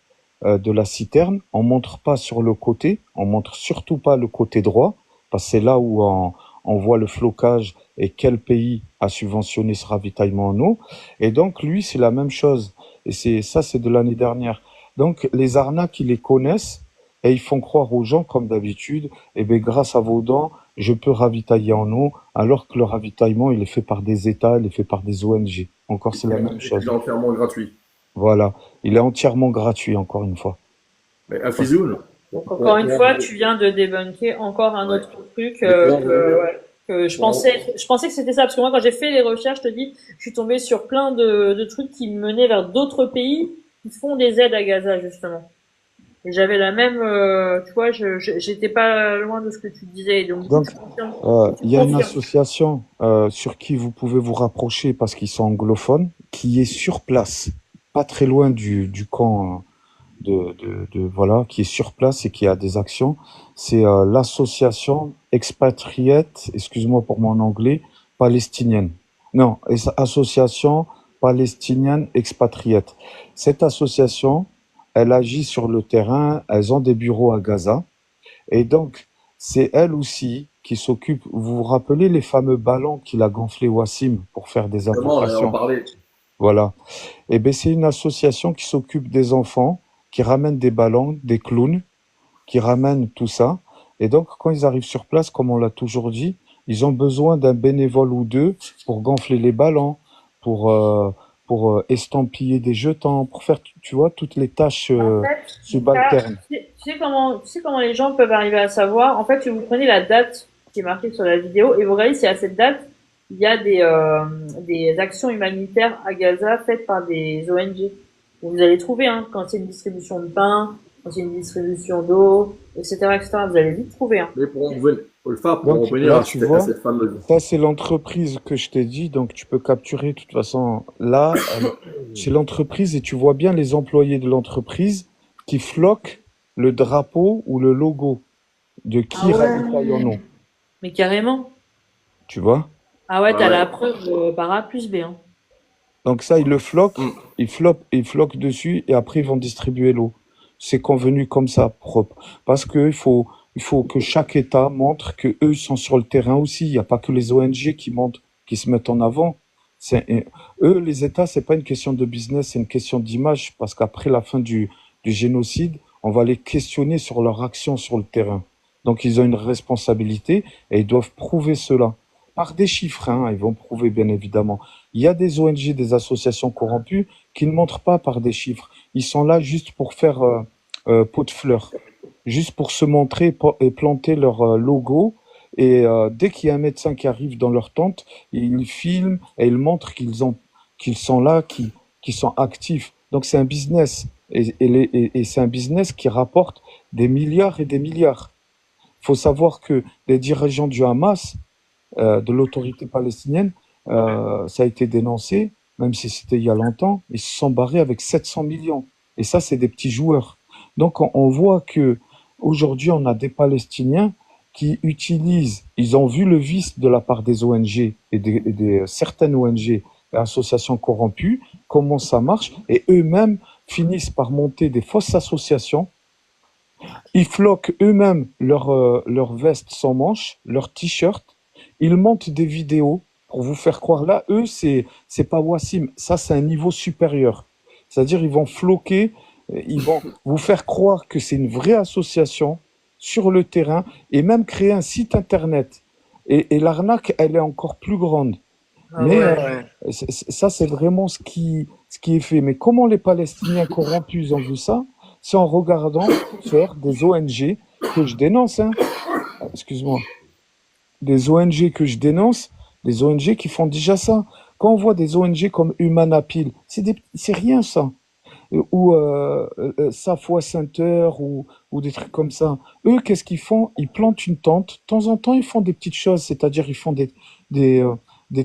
de la citerne. On montre pas sur le côté. On montre surtout pas le côté droit parce que c'est là où on voit le flocage et quel pays a subventionné ce ravitaillement en eau. Et donc, lui, c'est la même chose. Et c'est de l'année dernière. Donc, les arnaques, ils les connaissent et ils font croire aux gens, comme d'habitude, eh bien, grâce à vos dons, je peux ravitailler en eau, alors que le ravitaillement, il est fait par des États, il est fait par des ONG. Encore, c'est la même chose. Il est entièrement gratuit. Voilà. Il est entièrement gratuit, encore une fois. Mais à Fizoun. Donc, encore une fois, tu viens de débunker encore un autre truc que je pensais que c'était ça. Parce que moi, quand j'ai fait les recherches, je te dis, je suis tombée sur plein de trucs qui me menaient vers d'autres pays qui font des aides à Gaza, justement. Et j'avais la même, tu vois, j'étais pas loin de ce que tu disais. Donc, il y a une association sur qui vous pouvez vous rapprocher parce qu'ils sont anglophones, qui est sur place, pas très loin du camp voilà, qui est sur place et qui a des actions. C'est l'association expatriate, excuse-moi pour mon anglais, palestinienne. Non, association palestinienne expatriate. Cette association, elle agit sur le terrain, elles ont des bureaux à Gaza. Et donc, c'est elle aussi qui s'occupe. Vous vous rappelez les fameux ballons qu'il a gonflés Wassim pour faire des invocations? Voilà. Et bien, c'est une association qui s'occupe des enfants, qui ramène des ballons, des clowns, qui ramènent tout ça. Et donc, quand ils arrivent sur place, comme on l'a toujours dit, ils ont besoin d'un bénévole ou deux pour gonfler les ballons, pour estampiller des jetons, pour faire, tu vois, toutes les tâches subalternes. Tu sais comment les gens peuvent arriver à savoir? En fait, si vous prenez la date qui est marquée sur la vidéo et vous regardez si à cette date, il y a des actions humanitaires à Gaza faites par des ONG. Vous allez trouver, hein, quand c'est une distribution de pain, quand c'est une distribution d'eau, etc., etc. Vous allez vite trouver, hein. Mais Olfa, pour Donc revenir là, à tu cette, à vois, cette fameuse. ça c'est l'entreprise que je t'ai dit, donc tu peux capturer de toute façon. Là, c'est l'entreprise et tu vois bien les employés de l'entreprise qui floquent le drapeau ou le logo de Ah qui ravitaille en ouais. eau. Mais carrément. Tu vois? Ah ouais, Ah t'as ouais. la preuve par A plus B. Hein. Donc ça, ils le floquent, ils floquent dessus et après ils vont distribuer l'eau. C'est convenu comme ça, propre. Parce que il faut que chaque État montre que eux sont sur le terrain aussi. Il n'y a pas que les ONG qui montrent, qui se mettent en avant. Eux, les États, c'est pas une question de business, c'est une question d'image. Parce qu'après la fin du génocide, on va les questionner sur leur action sur le terrain. Donc ils ont une responsabilité et ils doivent prouver cela. Par des chiffres, hein, ils vont prouver bien évidemment. Il y a des ONG, des associations corrompues qui ne montrent pas par des chiffres. Ils sont là juste pour faire pot de fleurs, juste pour se montrer et planter leur logo. Et dès qu'il y a un médecin qui arrive dans leur tente, ils filment et ils montrent qu'ils sont là, qu'ils sont actifs. Donc c'est un business. Et c'est un business qui rapporte des milliards et des milliards. Il faut savoir que les dirigeants du Hamas, de l'autorité palestinienne, ça a été dénoncé, même si c'était il y a longtemps, ils se sont barrés avec 700 millions. Et ça, c'est des petits joueurs. Donc, on voit que aujourd'hui, on a des Palestiniens qui utilisent, ils ont vu le vice de la part des ONG et des certaines ONG et associations corrompues, comment ça marche, et eux-mêmes finissent par monter des fausses associations. Ils floquent eux-mêmes leurs vestes sans manches, leurs t-shirts. Ils montent des vidéos pour vous faire croire. Là, eux, c'est pas Wassim. Ça, c'est un niveau supérieur. C'est-à-dire, ils vont floquer, ils vont vous faire croire que c'est une vraie association sur le terrain et même créer un site internet. Et l'arnaque, elle est encore plus grande. Ah Mais ouais. ça, c'est vraiment ce qui est fait. Mais comment les Palestiniens corrompus ils ont vu ça? C'est en regardant faire des ONG que je dénonce, hein. Excuse-moi. Des ONG que je dénonce, des ONG qui font déjà ça. Quand on voit des ONG comme Human Appeal, c'est rien ça. Ou Safwa Center ou des trucs comme ça. Eux, qu'est-ce qu'ils font? Ils plantent une tente. De temps en temps, ils font des petites choses, c'est-à-dire ils font des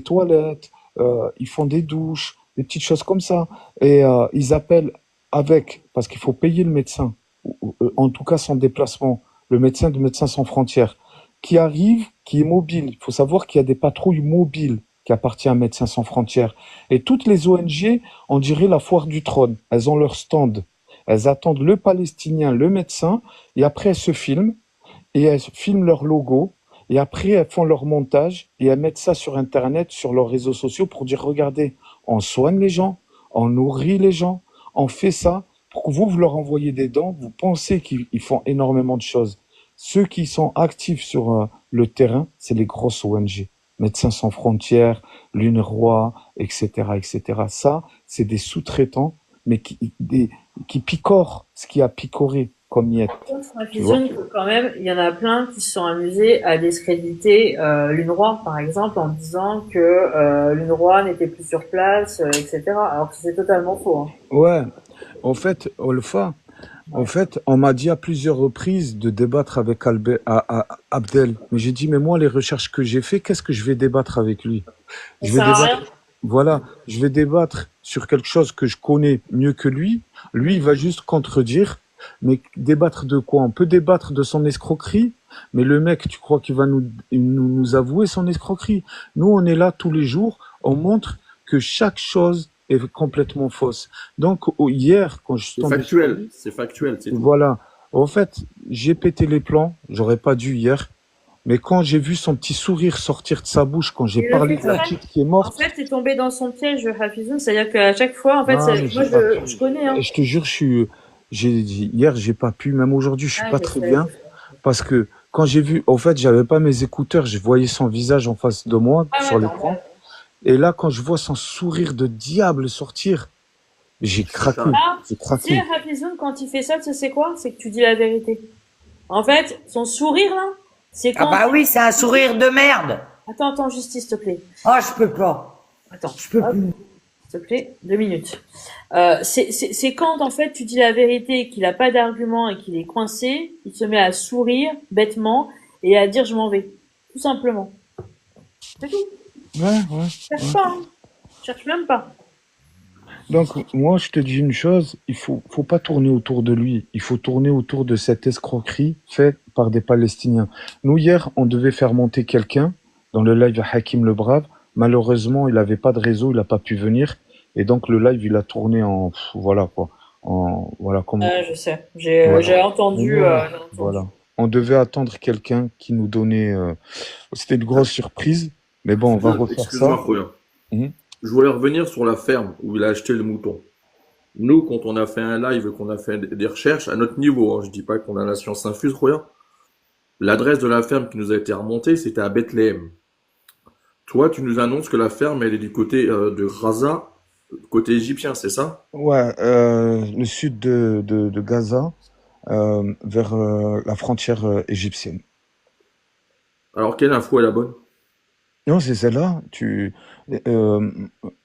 toilettes, ils font des douches, des petites choses comme ça. Et ils appellent parce qu'il faut payer le médecin, en tout cas son déplacement, le médecin de Médecins sans frontières, qui arrive, qui est mobile. Il faut savoir qu'il y a des patrouilles mobiles qui appartiennent à Médecins sans frontières. Et toutes les ONG, on dirait la foire du trône. Elles ont leur stand. Elles attendent le Palestinien, le médecin, et après elles se filment, et elles filment leur logo, et après elles font leur montage, et elles mettent ça sur Internet, sur leurs réseaux sociaux, pour dire, regardez, on soigne les gens, on nourrit les gens, on fait ça, pour que vous leur envoyez des dons, vous pensez qu'ils font énormément de choses. Ceux qui sont actifs sur le terrain, c'est les grosses ONG. Médecins sans frontières, l'UNRWA, etc., etc. Ça, c'est des sous-traitants, mais qui picorent ce qui a picoré comme miette. Tu vois? Quand même, il y en a plein qui se sont amusés à discréditer l'UNRWA, par exemple, en disant que l'UNRWA n'était plus sur place, etc. Alors que c'est totalement faux. Hein. Ouais, en fait, Olfa, on m'a dit à plusieurs reprises de débattre avec Abdel. Mais j'ai dit, mais moi, les recherches que j'ai fait, qu'est-ce que je vais débattre avec lui? Je vais débattre, voilà, je vais débattre sur quelque chose que je connais mieux que lui. Lui, il va juste contredire. Mais débattre de quoi? On peut débattre de son escroquerie, mais le mec, tu crois qu'il va nous avouer son escroquerie? Nous, on est là tous les jours, on montre que chaque chose est complètement fausse. Donc, hier, quand je suis tombé... C'est factuel, c'est tout. Voilà. En fait, j'ai pété les plombs, j'aurais pas dû hier, mais quand j'ai vu son petit sourire sortir de sa bouche, quand j'ai parlé de la petite qui est morte... En fait, t'es tombé dans son piège, Hafizoun, c'est-à-dire qu'à chaque fois, en fait, moi, je connais. Hein. Je te jure, hier, j'ai pas pu, même aujourd'hui, je suis pas très bien, parce que quand j'ai vu, en fait, j'avais pas mes écouteurs, je voyais son visage en face de moi, sur l'écran, et là, quand je vois son sourire de diable sortir, j'ai craqué, j'ai craqué. Tu sais, Hafizoun, quand il fait ça, tu sais c'est quoi? C'est que tu dis la vérité. En fait, son sourire, là, c'est quand... Ah bah oui, c'est un sourire de merde. Attends, justice, s'il te plaît. Oh, je peux pas. Attends. Je peux plus. S'il te plaît, 2 minutes. C'est quand, en fait, tu dis la vérité, qu'il a pas d'argument et qu'il est coincé, il se met à sourire, bêtement, et à dire je m'en vais. Tout simplement. C'est tout. Ouais, Cherche pas, hein. Cherche même pas. Donc, moi, je te dis une chose, faut pas tourner autour de lui. Il faut tourner autour de cette escroquerie faite par des Palestiniens. Nous, hier, on devait faire monter quelqu'un dans le live à Hakim le Brave. Malheureusement, il avait pas de réseau, il a pas pu venir. Et donc, le live, il a tourné voilà, quoi. Voilà, comme, Je sais. J'ai voilà. entendu. J'ai entendu. Voilà. On devait attendre quelqu'un qui nous donnait, c'était une grosse surprise. Mais bon, on va refaire Excuse-moi, ça. Fouillon. Mhm. Je voulais revenir sur la ferme où il a acheté le mouton. Nous, quand on a fait un live, qu'on a fait des recherches, à notre niveau, hein, je dis pas qu'on a la science infuse, Fouillon, l'adresse de la ferme qui nous a été remontée, c'était à Bethléem. Toi, tu nous annonces que la ferme, elle est du côté de Gaza, côté égyptien, c'est ça? Ouais, le sud de Gaza, vers la frontière égyptienne. Alors, quelle info est la bonne? Non, c'est celle-là.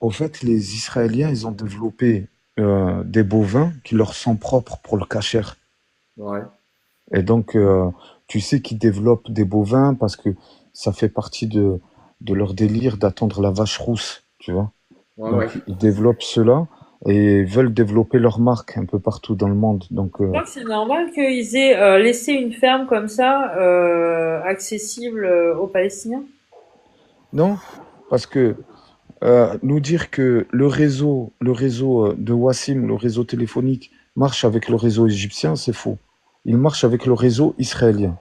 Au fait, les Israéliens, ils ont développé des bovins qui leur sont propres pour le kasher. Ouais. Et donc, tu sais qu'ils développent des bovins parce que ça fait partie de leur délire d'attendre la vache rousse, tu vois. Ouais, Donc, ouais. ils développent cela et veulent développer leur marque un peu partout dans le monde. Donc, Je crois que c'est normal qu'ils aient laissé une ferme comme ça accessible aux Palestiniens. non, parce que nous dire que le réseau de Wassim, le réseau téléphonique, marche avec le réseau égyptien, c'est faux. Il marche avec le réseau israélien.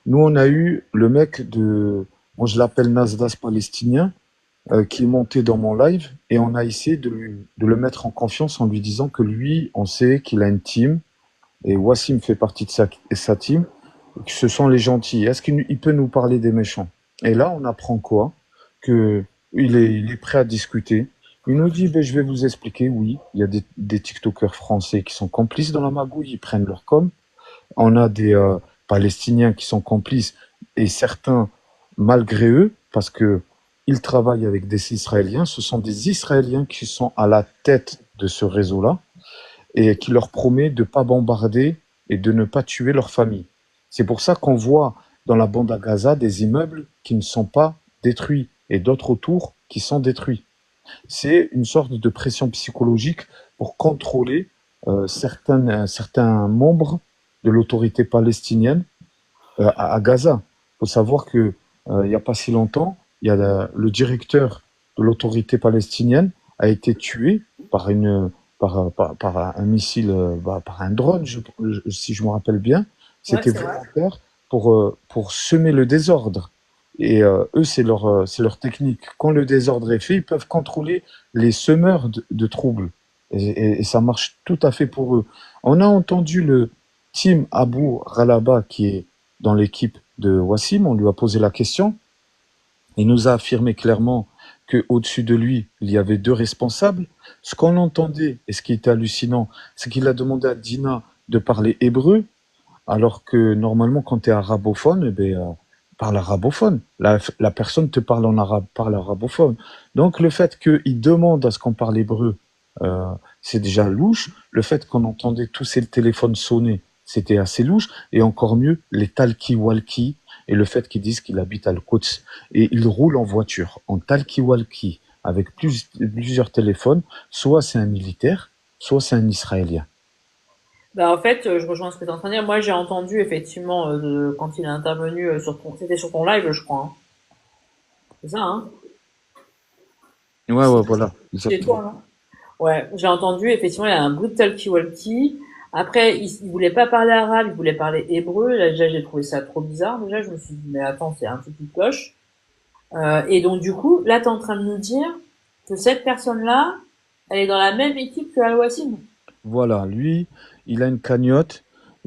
Nous, on a eu le mec moi je l'appelle Nasdas palestinien, qui est monté dans mon live et on a essayé de le mettre en confiance en lui disant que lui, on sait qu'il a une team et Wassim fait partie de sa team, et que ce sont les gentils. Est-ce qu'il peut nous parler des méchants? Et là, on apprend quoi? Que il est prêt à discuter. Il nous dit, je vais vous expliquer, oui, il y a des TikTokers français qui sont complices dans la magouille, ils prennent leur com. On a des Palestiniens qui sont complices et certains malgré eux, parce que ils travaillent avec des Israéliens. Ce sont des Israéliens qui sont à la tête de ce réseau-là et qui leur promet de ne pas bombarder et de ne pas tuer leur famille. C'est pour ça qu'on voit dans la bande à Gaza des immeubles qui ne sont pas détruits et d'autres autour qui sont détruits. C'est une sorte de pression psychologique pour contrôler certains membres de l'autorité palestinienne à Gaza. Il faut savoir que il n'y a pas si longtemps, il y a le directeur de l'autorité palestinienne a été tué par un missile, par un drone, si je me rappelle bien. C'était volontaire pour semer le désordre. Et eux, c'est leur technique. Quand le désordre est fait, ils peuvent contrôler les semeurs de troubles. Et ça marche tout à fait pour eux. On a entendu le Tim Abu Ghalaba, qui est dans l'équipe de Wassim, on lui a posé la question. Il nous a affirmé clairement qu'au-dessus de lui, il y avait 2 responsables. Ce qu'on entendait, et ce qui était hallucinant, c'est qu'il a demandé à Dina de parler hébreu, alors que normalement, quand tu es arabophone, parle arabophone. La personne te parle en arabe, parle arabophone. Donc le fait qu'il demande à ce qu'on parle hébreu, c'est déjà louche. Le fait qu'on entendait tous ces téléphones sonner, c'était assez louche. Et encore mieux, les talkie-walkie, et le fait qu'ils disent qu'il habite à Al-Quds. Et il roule en voiture, en talkie-walkie, avec plusieurs téléphones. Soit c'est un militaire, soit c'est un Israélien. En fait, je rejoins ce que tu es en train de dire. Moi, j'ai entendu effectivement quand il est intervenu c'était sur ton live, je crois. Hein. C'est ça, hein? Ouais, voilà. C'est toi, non? Ouais, j'ai entendu effectivement il y a un bout de talkie-walkie. Après, il voulait pas parler arabe, il voulait parler hébreu. Là, déjà, j'ai trouvé ça trop bizarre. Déjà, je me suis dit mais attends, c'est un truc qui cloche. Et donc du coup, là, t'es en train de nous dire que cette personne-là, elle est dans la même équipe que Al-Wassim. Voilà, lui, il a une cagnotte.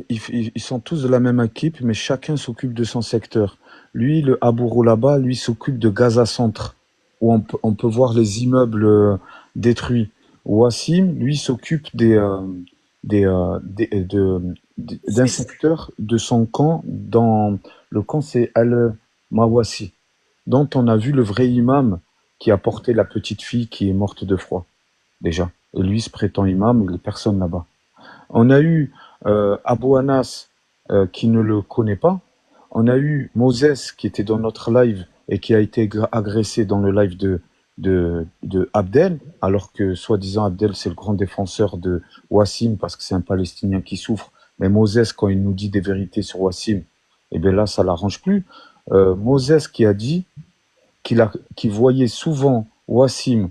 Ils sont tous de la même équipe, mais chacun s'occupe de son secteur. Lui, le Abu Roulaba, lui s'occupe de Gaza Centre, où on peut voir les immeubles détruits. Wassim, lui, s'occupe d'un secteur de son camp. Dans le camp, c'est Al-Mawasi, dont on a vu le vrai imam qui a porté la petite fille qui est morte de froid, déjà. Et lui se prétend imam, il n'y a personne là-bas. On a eu Abu Anas qui ne le connaît pas. On a eu Moses qui était dans notre live et qui a été agressé dans le live de Abdel, alors que soi-disant Abdel c'est le grand défenseur de Wassim parce que c'est un Palestinien qui souffre. Mais Moses, quand il nous dit des vérités sur Wassim, eh bien là, ça l'arrange plus. Moses qui a dit qu'il voyait souvent Wassim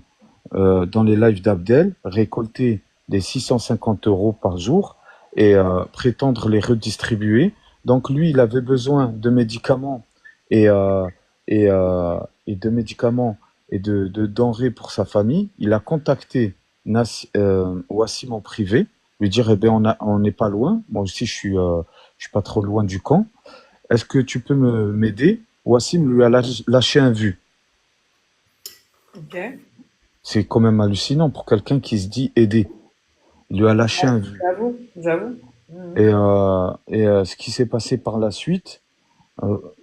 dans les lives d'Abdel récolter des 650 € par jour et prétendre les redistribuer. Donc lui, il avait besoin de médicaments et de médicaments et de denrées pour sa famille. Il a contacté Wassim en privé, lui dire eh bien on n'est pas loin. Moi aussi je suis pas trop loin du camp. Est-ce que tu peux m'aider? Wassim lui a lâché un vu. Ok. C'est quand même hallucinant pour quelqu'un qui se dit aider. Il lui a lâché un vu. J'avoue. Et ce qui s'est passé par la suite,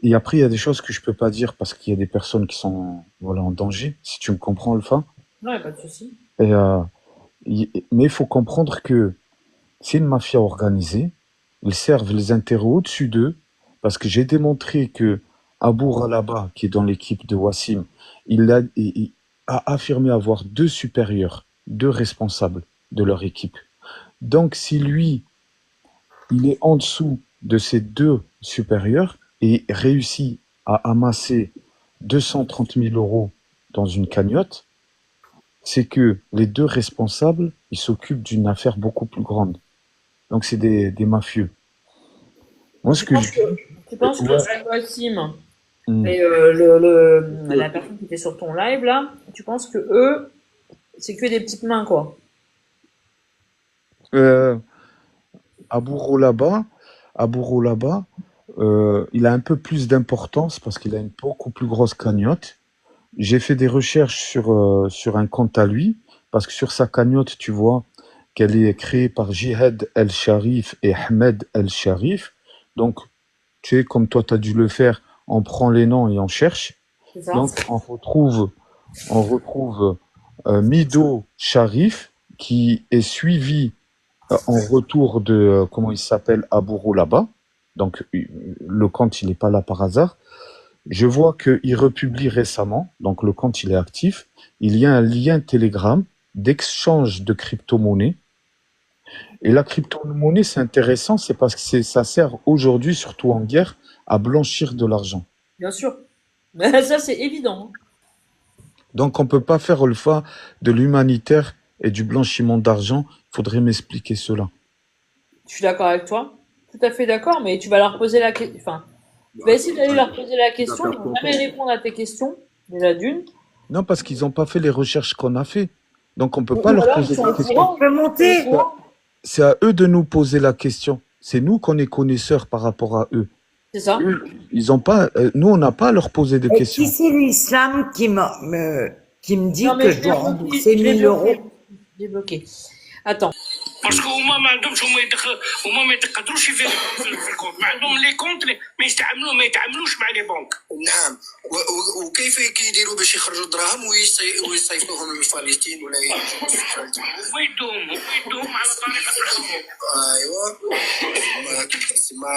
et après il y a des choses que je peux pas dire parce qu'il y a des personnes qui sont en danger, si tu me comprends, Alpha. Non, pas de souci. Mais il faut comprendre que c'est une mafia organisée. Ils servent les intérêts au-dessus d'eux parce que j'ai démontré que Abou Ralaba, qui est dans l'équipe de Wassim, il a affirmé avoir 2 supérieurs, 2 responsables de leur équipe. Donc si lui, il est en dessous de ces 2 supérieurs et réussit à amasser 230 000 € dans une cagnotte, c'est que les 2 responsables, ils s'occupent d'une affaire beaucoup plus grande. Donc c'est des mafieux. Moi, Tu penses que Wassim et la personne qui était sur ton live là, tu penses que eux, c'est que des petites mains quoi? Abou Rolaba, il a un peu plus d'importance parce qu'il a une beaucoup plus grosse cagnotte. J'ai fait des recherches sur un compte à lui, parce que sur sa cagnotte, tu vois qu'elle est créée par Jihad El-Sharif et Ahmed El-Sharif. Donc, tu sais, comme toi, tu as dû le faire, on prend les noms et on cherche. Donc, on retrouve Mido Sharif, qui est suivi en retour de, comment il s'appelle, Abou Rolaba. Donc, le compte, il n'est pas là par hasard. Je vois qu'il republie récemment, donc le compte, il est actif. Il y a un lien Telegram d'échange de crypto-monnaies. Et la crypto-monnaie, c'est intéressant, c'est parce que ça sert aujourd'hui, surtout en guerre, à blanchir de l'argent. Bien sûr. Ça, c'est évident. Donc, on ne peut pas faire le fa de l'humanitaire et du blanchiment d'argent. Il faudrait m'expliquer cela. Je suis d'accord avec toi. Tout à fait d'accord, mais tu vas leur poser la question. Enfin, tu vas essayer d'aller leur poser la question. Ils vont jamais répondre à tes questions, déjà d'une. Non, parce qu'ils n'ont pas fait les recherches qu'on a fait. Donc, on ne peut pas leur poser la question. On peut monter. C'est à eux de nous poser la question. C'est nous qu'on est connaisseurs par rapport à eux. C'est ça. Eux, ils ont pas, nous, on n'a pas à leur poser des questions. Si c'est l'islam qui me dit que je dois rembourser 1000 €. Débloqué. Attends. باسكو هما ما عندهمش هما ما يقدروش في الكونت ما عندهم لي كونت ما يتعاملوش مع لي بنك. نعم وكيف كيديروا باش يخرجوا الدراهم ويصيفطوهم لفلسطين ولا ويدوهم على طريقه الحروب. ايوا تسمى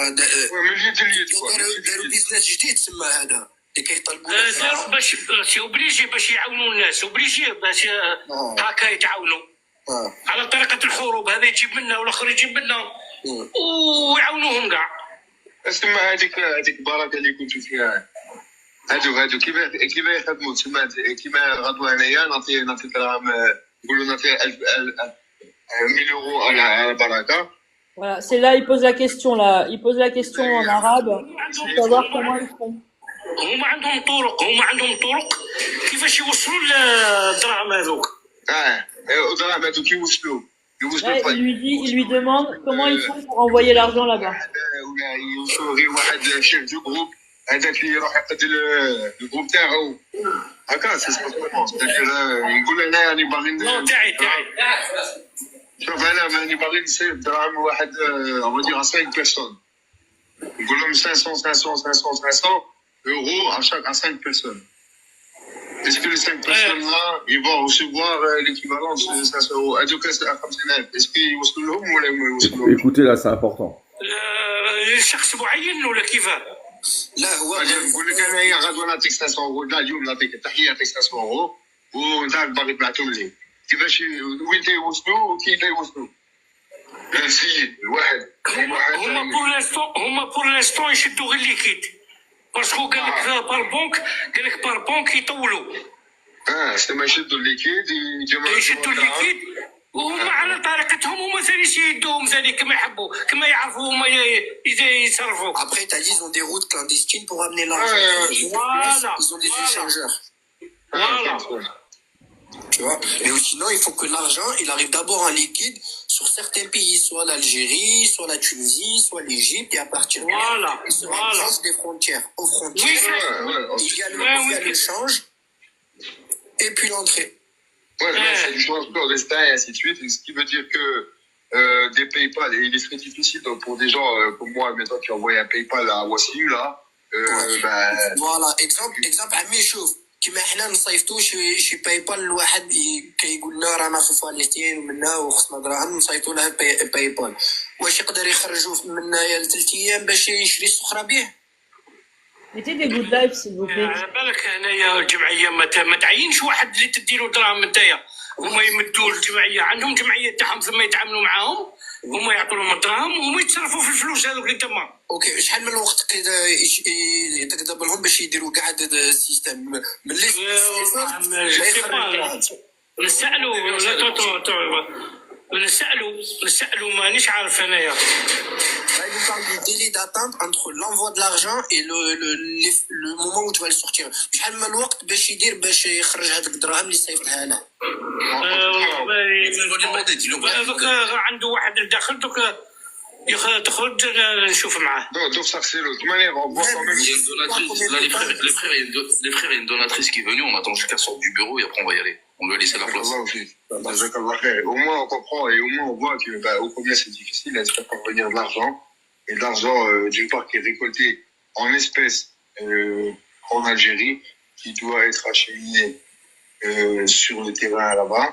داروا بيزنس جديد تسمى هذا اللي كيطلبوا داروا باش اوبليجي باش يعاونوا الناس اوبليجي باش هكا يتعاونوا على طريقة الحروب. هذا يجيب منا والاخر يجيب منا ويعاونوهم كاع. اسمع هذيك البركه اللي كنتو فيها هادو كيف يخدموا تسمى كيما غدوه هنايا نعطي دراهم نقولوا نعطي 1000 € على بركه. Voilà, c'est là, il pose la question là. Il pose la question en arabe pour savoir comment ils font. هما عندهم طرق كيفاش يوصلوا للدراهم هذوك. الدراهم هذوك كيوصلوا Il lui demande comment ils font pour envoyer l'argent là-bas. ولا يوصلوا غير واحد شيف دو جروب هذاك اللي يروح يقد الجروب تاعو هكا سي يقول انا يعني باغي تاعي شوف انا راني باغي نصيب دراهم واحد اون دير 5 بيرسون نقول لهم 500 euros à 5 personnes. Est-ce que les 5 personnes-là, ils vont recevoir l'équivalent de 500 €? Est-ce qu'ils vont se le ou Écoutez là, c'est important. شخص معين ولا كيفاه؟ لا هو نقول لك انايا غدوه نعطيك 500 اورو، لا اليوم نعطيك التحيه نعطيك 500 اورو وانت باغي تبعثهم لي كيفاش وين تيوصلوا وكي تيوصلوا. السيد الواحد هما بور لانستون يشدوا غير ليكيد باسكو قال لك بار بونك يطولوا. سما يشدوا الليكيد يشدوا الليكيد وهما على طريقتهم، هما ثاني يدوهم ثاني كما يحبوا كما يعرفوا هما يتصرفوا. Après, t'as dit, ils ont des routes clandestines pour amener l'argent. Ils ont des échangeurs. Voilà. Tu vois. Mais sinon, il faut que l'argent, il arrive d'abord en liquide sur certains pays, soit l'Algérie, soit la Tunisie, soit l'Égypte, et à partir de là, il sera proche des frontières. Aux frontières, il y a le change, et puis l'entrée. Ouais, c'est du change clandestin et ainsi de suite, ce qui veut dire que des PayPal, et il est très difficile donc, pour des gens comme moi, maintenant qui envoient un PayPal à Wassim, là. Voilà, exemple, عمي شوف كيما حنا نصيفطو شي بايبال لواحد كيقول لنا رانا في فلسطين ومنا وخصنا دراهم نصيفطو له بايبال، واش يقدر يخرجوا من هنايا ل3 ايام باش يشري السخره به؟ Mettez des good lives, s'il vous plaît. على بالك هنايا الجمعيه ما تعينش واحد اللي تديروا دراهم نتايا، هما يمدوا الجمعيه عندهم جمعيه تاعهم ثم يتعاملوا معاهم، هما يعطوا لهم الدراهم وهما يتصرفوا في الفلوس هذوك اللي تما. اوكي شحال من الوقت يتقدم لهم باش يديروا كاع هذا السيستم من اللي نسالوا مانيش عارف انايا. Il parle du délai d'attente entre l'envoi de l'argent et le moment où tu vas le sortir. شحال من الوقت باش يدير باش يخرج هذيك الدراهم اللي صيفطها له؟ دوك عنده واحد داخل دوك تخرج نشوف معاه. Donc ça c'est l'autre manière, on voit quand même. Il y a une donatrice, là les frères, il y a une donatrice qui est venue, on attend juste qu'elle sorte du bureau et après on va y aller. On lui a laissé la place. Au moins on comprend et au moins on voit que au combien c'est difficile de faire parvenir de l'argent. Et de l'argent, d'une part, qui est récolté en espèces en Algérie, qui doit être acheminé sur le terrain là-bas.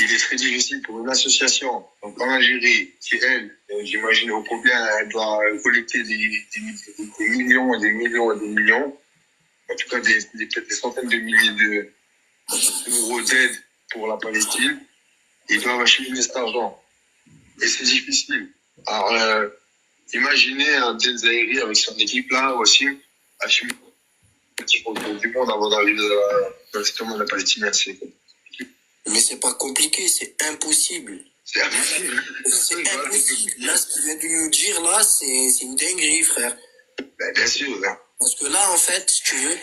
Il est très difficile pour une association, donc en Algérie, qui elle, j'imagine au combien elle doit collecter des millions et des millions et des millions, en tout cas peut-être des centaines de milliers d'euros d'aide pour la Palestine. Ils doivent acheminer cet argent. Et c'est difficile. Alors, imaginez un Den Zahiri avec son équipe là aussi, acheminer un petit peu du monde avant d'arriver dans la Palestine. Mais c'est pas compliqué, c'est impossible. C'est impossible. C'est impossible. Là, ce qu'il vient de nous dire là, c'est une dinguerie, frère. Bien sûr. Hein. Parce que là, en fait, si tu veux,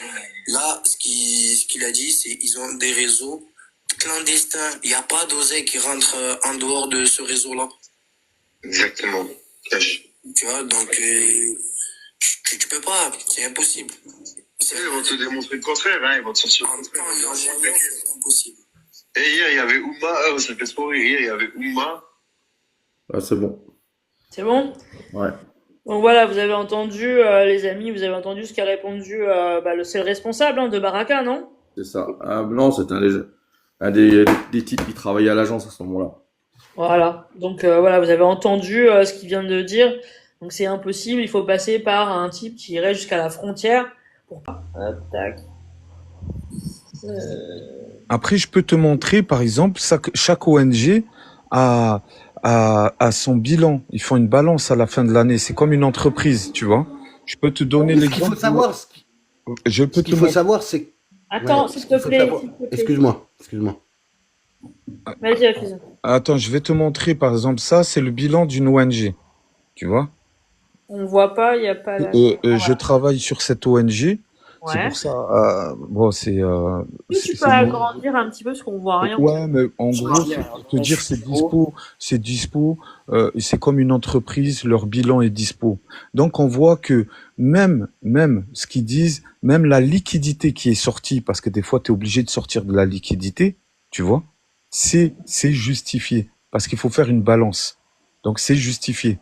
là, ce qu'il a dit, c'est qu'ils ont des réseaux clandestins. Il n'y a pas d'oseille qui rentre en dehors de ce réseau-là. Exactement. Tu vois, donc tu peux pas, c'est impossible. Ils vont te démontrer le contraire, hein, ils vont te sortir le contraire. C'est impossible. Et hier, il y avait Oumma, ça fait trop rire, hier, il y avait Oumma. Ah, c'est bon. C'est bon? Ouais. Donc voilà, vous avez entendu, les amis, vous avez entendu ce qu'a répondu c'est le responsable de Baraka, non? C'est ça. Ah, non, c'est un des types qui travaillait à l'agence à ce moment-là. Voilà. Donc voilà, vous avez entendu ce qu'il vient de dire. Donc c'est impossible, il faut passer par un type qui irait jusqu'à la frontière pour pas. Tac. Après, je peux te montrer, par exemple, chaque ONG a son bilan. Ils font une balance à la fin de l'année. C'est comme une entreprise, tu vois. Je peux te donner l'exemple. Ce qu'il faut savoir, c'est... Attends, s'il te plaît. Excuse-moi. Vas-y, Hafiz. Attends, je vais te montrer, par exemple, ça, c'est le bilan d'une ONG. Tu vois? On voit pas, il n'y a pas... Je travaille sur cette ONG. Ouais. C'est pour ça, bon, c'est... tu peux agrandir un petit peu parce qu'on voit rien. Ouais, mais en gros, pour te dire, c'est dispo, c'est comme une entreprise, leur bilan est dispo. Donc, on voit que même ce qu'ils disent, même la liquidité qui est sortie, parce que des fois, tu es obligé de sortir de la liquidité, tu vois, c'est justifié, parce qu'il faut faire une balance. Donc, c'est justifié.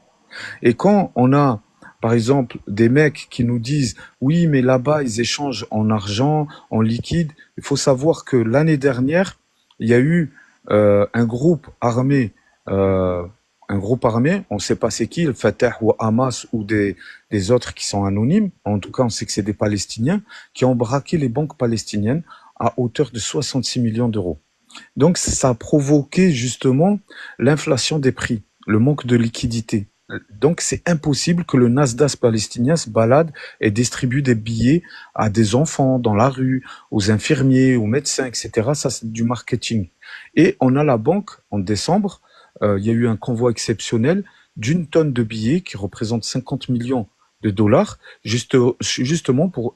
Et quand on a, par exemple, des mecs qui nous disent « Oui, mais là-bas, ils échangent en argent, en liquide », il faut savoir que l'année dernière, il y a eu un groupe armé, un groupe armé, on ne sait pas c'est qui, le Fatah ou Hamas ou des autres qui sont anonymes, en tout cas on sait que c'est des Palestiniens, qui ont braqué les banques palestiniennes à hauteur de 66 millions d'euros. Donc ça a provoqué justement l'inflation des prix, le manque de liquidité. Donc c'est impossible que le Nasdaq palestinien se balade et distribue des billets à des enfants dans la rue, aux infirmiers, aux médecins, etc. Ça c'est du marketing. Et on a la banque en décembre, il y a eu un convoi exceptionnel d'1 tonne de billets qui représente 50 millions de dollars, justement pour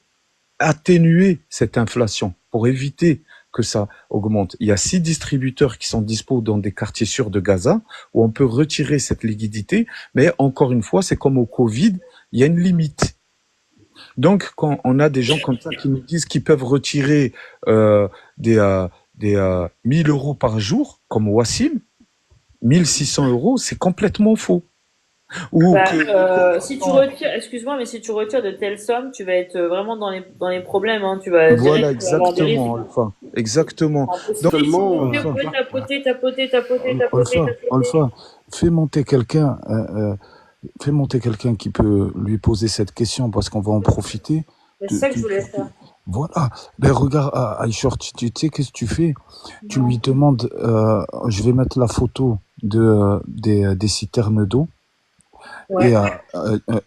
atténuer cette inflation, pour éviter que ça augmente. Il y a 6 distributeurs qui sont dispo dans des quartiers sûrs de Gaza où on peut retirer cette liquidité, mais encore une fois, c'est comme au Covid, il y a une limite. Donc, quand on a des gens comme ça qui nous disent qu'ils peuvent retirer des 1000 euros par jour, comme Wassim, 1600 euros, c'est complètement faux. Ou si tu retires, excuse-moi, mais si tu retires de telles sommes, tu vas être vraiment dans les problèmes. Hein. Tu vas voilà, direct avoir des risques. exactement, Alpha. Exactement. Donc, Seulement, vous pouvez tapoter. Alpha, fais monter quelqu'un qui peut lui poser cette question parce qu'on va en profiter. C'est ça que je voulais faire. Voilà. Ben regarde, Aïchor, tu sais qu'est-ce que tu fais? Tu lui demandes, je vais mettre la photo des citernes d'eau. Ouais. Et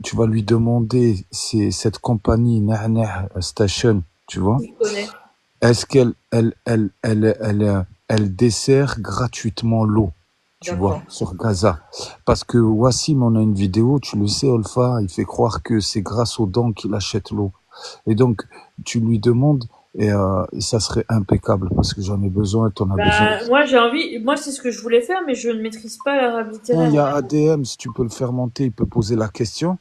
tu vas lui demander cette compagnie Nahneh Station, tu vois, Je connais. est-ce qu'elle dessert gratuitement l'eau, tu vois, sur Gaza. Parce que Wassim, on a une vidéo, tu le sais, Olfa, il fait croire que c'est grâce aux dents qu'il achète l'eau. Et donc, tu lui demandes, et ça serait impeccable, parce que j'en ai besoin, t'en as besoin. Moi c'est ce que je voulais faire, mais je ne maîtrise pas l'arabe Non, littéraire. il y a ADM, si tu peux le faire monter, il peut poser la question.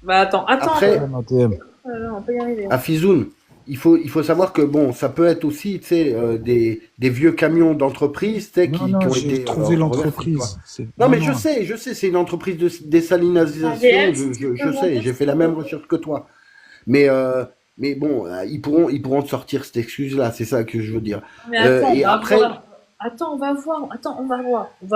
Attends. Après, ADM. On peut y arriver. à Fizoun, il faut savoir que bon, ça peut être aussi, tu sais, des vieux camions d'entreprise, tu sais, qui ont j'ai été trouvé reversés, l'entreprise. tu vois. Non, mais je sais, c'est une entreprise de désalinisation, ADM, je sais, j'ai fait la même recherche que toi. Mais bon, ils pourront te sortir cette excuse-là, c'est ça que je veux dire. Mais attends, Et après, on va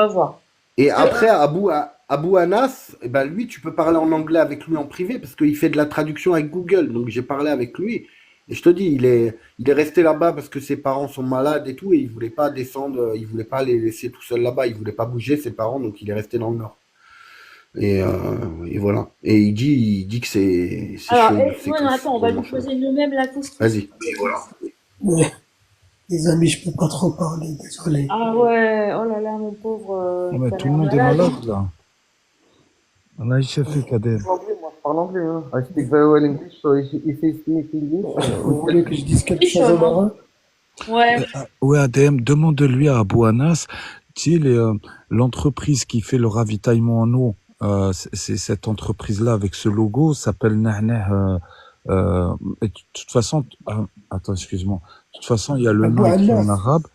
voir. Et après, Abou Anas, eh ben lui, tu peux parler en anglais avec lui en privé parce qu'il fait de la traduction avec Google. Donc j'ai parlé avec lui et je te dis, il est resté là-bas parce que ses parents sont malades et tout et il voulait pas descendre, il voulait pas les laisser tout seul là-bas, il voulait pas bouger ses parents, donc il est resté dans le nord. Et voilà. Et il dit que c'est Alors, chaud. attends, on va lui poser nous-mêmes la question. Vas-y. Ouais. Les amis, je peux pas trop parler, désolé. Ah ouais, oh là là, mon pauvre. Ouais, tout le monde est malade, là. On a échappé, Kader. Moi, je parle anglais. Hein. I speak very well English, so if you speak English. Vous voulez que je dise quelque chose en arabe? Ouais. Ouais, ADM, demande-lui à Abou Anas, tu sais, l'entreprise qui fait le ravitaillement en eau, c'est cette entreprise-là avec ce logo, s'appelle Nahneh. Et de toute façon, attends, excuse-moi. De toute façon, il y a le nom écrit en arabe,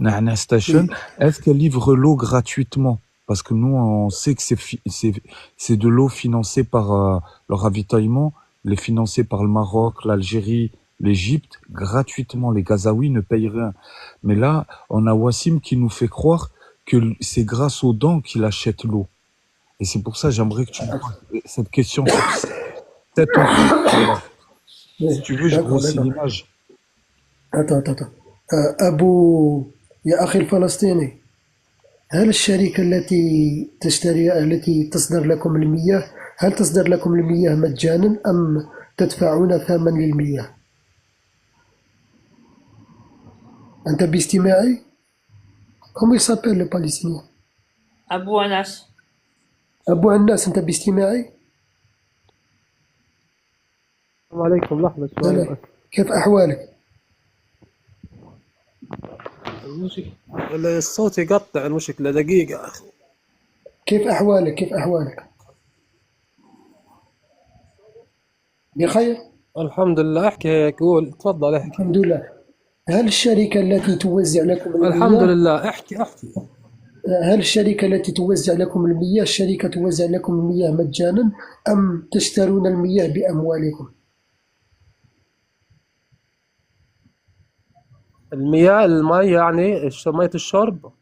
Nahneh Station. Est-ce qu'elle livre l'eau gratuitement? Parce que nous, on sait que c'est de l'eau financée par le ravitaillement, les financée par le Maroc, l'Algérie, l'Égypte, gratuitement. Les Gazaouis ne payent rien. Mais là, on a Wassim qui nous fait croire que c'est grâce aux dents qu'il achète l'eau. Et c'est pour ça que j'aimerais que tu me poses cette question. Si tu veux, je grossis l'image. attends. أبو يا أخي الفلسطيني، هل الشركة التي تصدر لكم المياه، هل تصدر لكم المياه مجانا أم تدفعون ثمن للمياه؟ أنت باستماعي؟ Comment il s'appelle le Palestinien? Abou Anas. أبو الناس، أنت باستماعي؟ السلام عليكم، لحظة شوي. كيف أحوالك؟ الصوت يقطع، المشكلة دقيقة أخي. كيف أحوالك؟ بخير؟ الحمد لله. احكي، قول، تفضل احكي. الحمد لله. هل الشركة التي توزع لكم المياه، الحمد لله، احكي. هل الشركة التي توزع لكم المياه الشركة توزع لكم المياه مجانا أم تشترون المياه بأموالكم؟ المياه، المي يعني مية الشرب.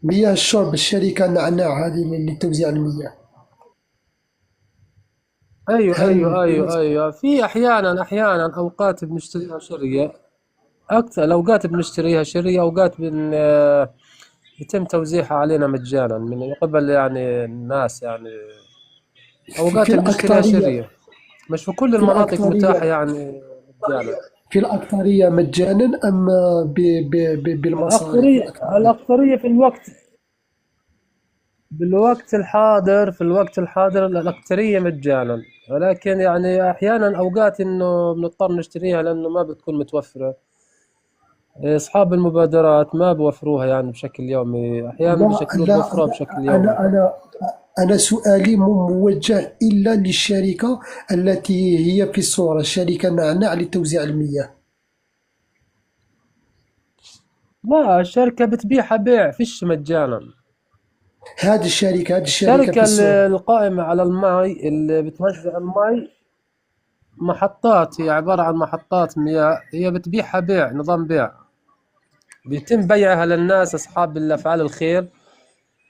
مياه الشرب الشركة نعناع هذه لتوزيع المياه. ايوه هل ايوه ايوه ايوه، في احيانا اوقات بنشتريها شرية، اكثر الاوقات بنشتريها شرية، اوقات يتم توزيعها علينا مجانا من قبل يعني الناس يعني، في اوقات بنشتريها الأكثرية شرية، مش في كل في المناطق متاحة الأكثرية يعني مجانا. في الأكثرية مجانا أم بالمصاري في الأكثرية؟ الأكثرية في الوقت الحاضر الأكثرية مجانا، ولكن يعني أحيانا أوقات إنه بنضطر نشتريها لأنه ما بتكون متوفرة. أصحاب المبادرات ما بوفروها يعني بشكل يومي، أحيانا لا لا بوفروها بشكل يومي. أنا سؤالي موجه إلا للشركة التي هي في الصورة شركة نعناع لتوزيع المياه. لا، الشركة بتبيعها بيع فيش مجانا. هذه الشركة في الشركة الصورة. القائمة على الماء اللي بتوزع الماء، محطات، هي عبارة عن محطات مياه، هي بتبيعها بيع، نظام بيع، بيتم بيعها للناس أصحاب الأفعال الخير،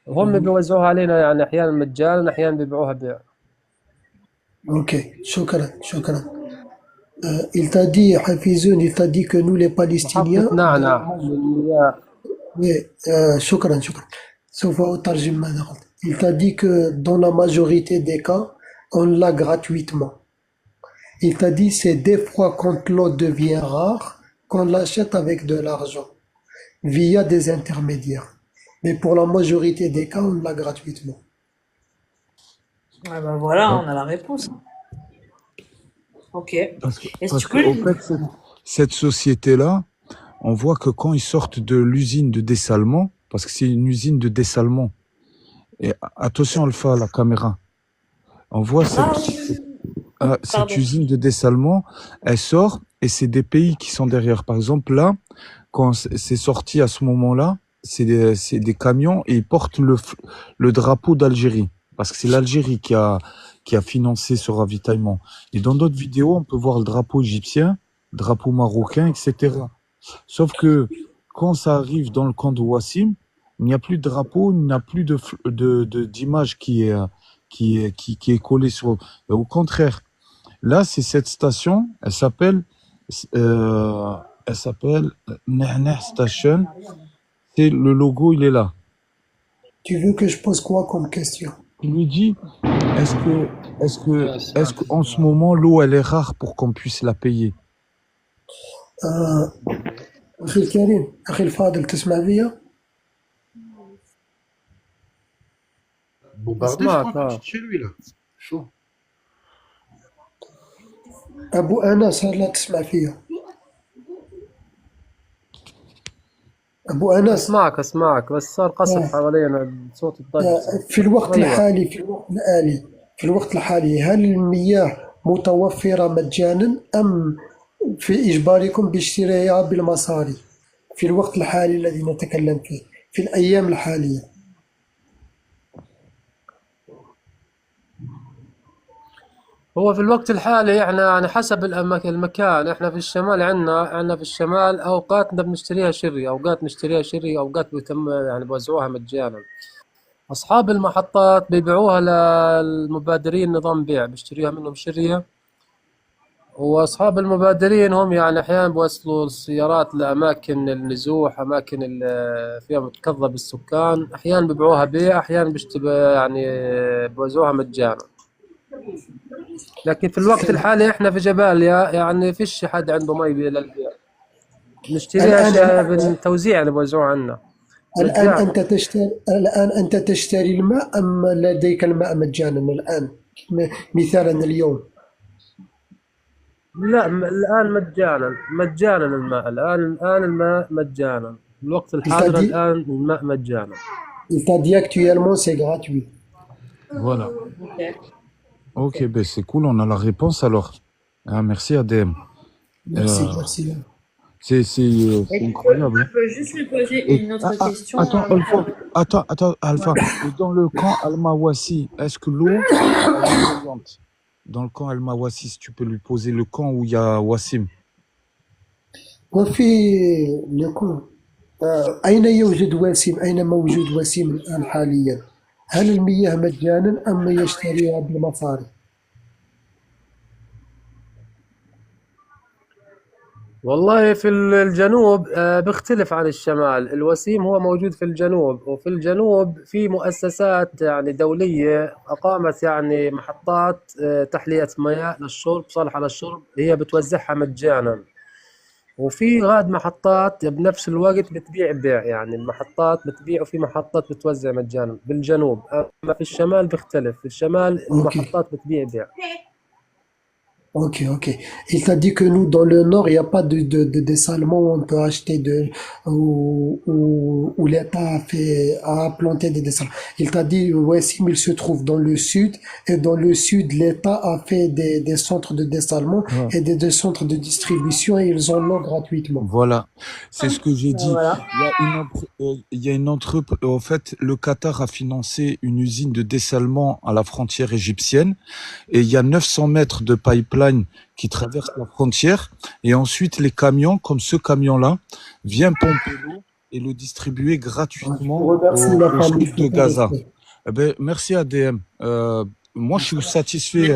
وهم بيوزعوها علينا يعني أحيانا مجانا، أحيانا بيبيعوها بيع. Ok, شكرا. Il t'a dit, Hafizoun, il t'a dit que nous les محطة Palestiniens, نعناع للمياه. شكرا. سوف أترجم ماذا قلت. Il t'a dit que dans la majorité des cas, on l'a gratuitement. Il t'a dit c'est des fois quand l'eau devient rare, qu'on l'achète avec de l'argent, via des intermédiaires. Mais pour la majorité des cas, on l'a gratuitement. Ah bah voilà, on a la réponse. Ok. Parce que, Est-ce que parce tu que, peux au fait, cette société-là, on voit que quand ils sortent de l'usine de dessalement, parce que c'est une usine de dessalement, et attention Alpha, la caméra, on voit cette usine de dessalement, elle sort et c'est des pays qui sont derrière. Par exemple, là, quand c'est sorti à ce moment-là, c'est des camions et ils portent le drapeau d'Algérie. Parce que c'est l'Algérie qui a financé ce ravitaillement. Et dans d'autres vidéos, on peut voir le drapeau égyptien, drapeau marocain, etc. Sauf que quand ça arrive dans le camp de Wassim, il n'y a plus de drapeau, il n'y a plus d'image qui est collée sur. Au contraire, là, c'est cette station, elle s'appelle Nahna Station. Et le logo, il est là. Tu veux que je pose quoi comme question? Il lui dit, est-ce qu'en ce moment, l'eau, elle est rare pour qu'on puisse la payer? أخي الكريم، أخي الفاضل، تسمع فيا؟ Bombardé, je crois, chez lui, là. Chaud. أبو أنس، هل لا تسمع فيا؟ أبو أنس، أسمعك بس صار قصف حوالينا صوت الضجة. في الوقت الحالي هل المياه متوفرة مجانا أم في إجباركم باشترائها بالمصاري؟ في الوقت الحالي الذي نتكلم فيه، في الأيام الحالية. هو في الوقت الحالي احنا يعني حسب المكان، احنا في الشمال عندنا في الشمال اوقات بنشتريها شري، اوقات بيتم يعني بوزعوها مجانا. اصحاب المحطات بيبيعوها للمبادرين نظام بيع، بيشتريها منهم شرية، واصحاب المبادرين هم يعني احيانا بيوصلوا السيارات لاماكن النزوح، اماكن فيها متكظى بالسكان، احيانا بيبيعوها بيع، احيانا يعني بيوزعوها مجانا. لكن في الوقت الحالي احنا في جباليا يعني فيش حد عنده مي للبيع، نشتريها بالتوزيع اللي بيوزعوه عنا. الآن أنت تشتري الماء أم لديك الماء مجانا الآن، مثالا اليوم؟ لا، الآن مجانا الماء، الآن الماء مجانا، في الوقت الحاضر الآن الماء مجانا. Il t'a dit actuellement c'est gratuit. Voilà. Ok, ben c'est cool, on a la réponse alors. Ah, merci ADM. Merci. C'est incroyable. Je peux juste lui poser une autre question. Attends, Alpha. Dans le camp Al-Mawassi, est-ce que l'eau est présente? Dans le camp Al-Mawassi, si tu peux lui poser le camp où il y a Wassim. وفي أين يوجد وسيم؟ أين موجود وسيم الآن حاليا؟ هل المياه مجانا أم يشتريها بالمصاري؟ والله في الجنوب بيختلف عن الشمال. الوسيم هو موجود في الجنوب، وفي الجنوب في مؤسسات يعني دولية أقامت يعني محطات تحلية مياه للشرب، صالحة للشرب، هي بتوزعها مجانا. وفي غاد محطات بنفس الوقت بتبيع بيع، يعني المحطات بتبيع وفي محطات بتوزع مجانا بالجنوب. أما في الشمال بيختلف، في الشمال Ok, المحطات بتبيع بيع. ok. Il t'a dit que nous, dans le nord, il n'y a pas de dessalement où on peut acheter où l'État a planté des dessalines. Il t'a dit, Wassim, il se trouve dans le sud, et dans le sud, l'État a fait des centres de dessalement Ouais. et des centres de distribution et ils en ont gratuitement. Voilà, c'est ce que j'ai dit. Voilà. Il y a une entreprise. En fait, le Qatar a financé une usine de dessalement à la frontière égyptienne, et il y a 900 mètres de pipeline qui traverse la frontière, et ensuite les camions, comme ce camion-là, viennent pomper l'eau et le distribuer Je gratuitement remercie la au famille sud de Foucault. Gaza. Eh ben, merci ADM. Moi, je suis satisfait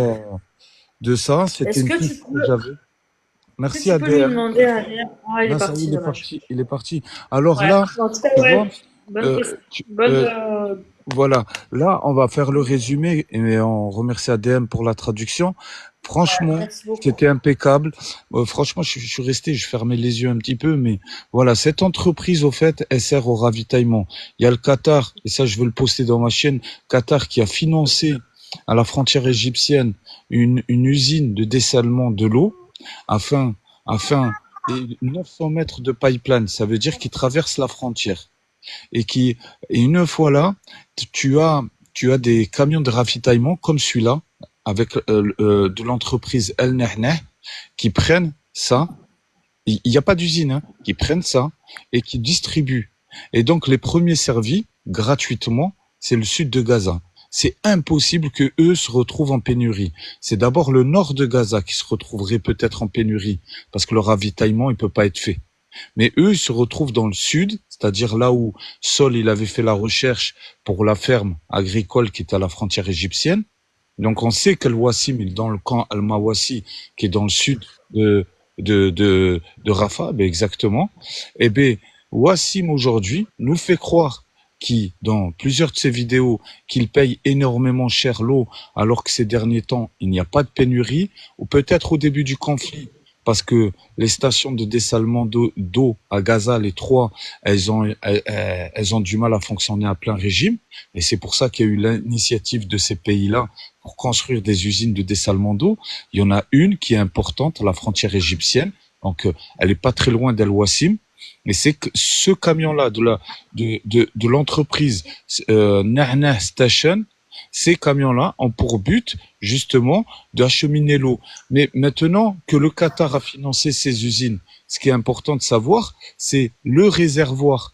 de ça. C'était Est-ce une que tu piste que peux, j'avais. est-ce que Merci tu peux lui ADM. demander à Adrien? Ah, il est Là, ça y est, parti, il est dommage. parti. Il est parti. Alors Ouais, là, en tout cas, tu ouais, vois, bonne euh, question. tu- Bonne. euh, voilà. Là, on va faire le résumé et on remercie ADM pour la traduction. Franchement, Merci beaucoup. c'était impeccable. Franchement, je suis resté, je fermais les yeux un petit peu, mais voilà, cette entreprise, au fait, elle sert au ravitaillement. Il y a le Qatar, et ça, je veux le poster dans ma chaîne, Qatar qui a financé à la frontière égyptienne une usine de dessalement de l'eau afin, et 900 mètres de pipeline, ça veut dire qu'ils traversent la frontière. Et une fois là, tu as des camions de ravitaillement comme celui-là, avec de l'entreprise El Nahneh, qui prennent ça. Il n'y a pas d'usine, hein, qui prennent ça et qui distribuent. Et donc les premiers servis gratuitement, c'est le sud de Gaza. C'est impossible que eux se retrouvent en pénurie. C'est d'abord le nord de Gaza qui se retrouverait peut-être en pénurie, parce que le ravitaillement, il peut pas être fait. Mais eux, ils se retrouvent dans le sud, c'est-à-dire là où Sol, il avait fait la recherche pour la ferme agricole qui est à la frontière égyptienne. Donc on sait qu'Al-Wassim est dans le camp Al-Mawassi, qui est dans le sud de Rafah, ben exactement. Eh ben, Wassim aujourd'hui nous fait croire dans plusieurs de ses vidéos, qu'il paye énormément cher l'eau, alors que ces derniers temps, il n'y a pas de pénurie, ou peut-être au début du conflit, parce que les stations de dessalement d'eau à Gaza, les trois, elles ont du mal à fonctionner à plein régime, et c'est pour ça qu'il y a eu l'initiative de ces pays-là pour construire des usines de dessalement d'eau. Il y en a une qui est importante à la frontière égyptienne, donc elle est pas très loin d'Al-Wassim. Mais c'est que ce camion-là de l'entreprise Nahneh Station, ces camions-là ont pour but justement d'acheminer l'eau. Mais maintenant que le Qatar a financé ces usines, ce qui est important de savoir, c'est le réservoir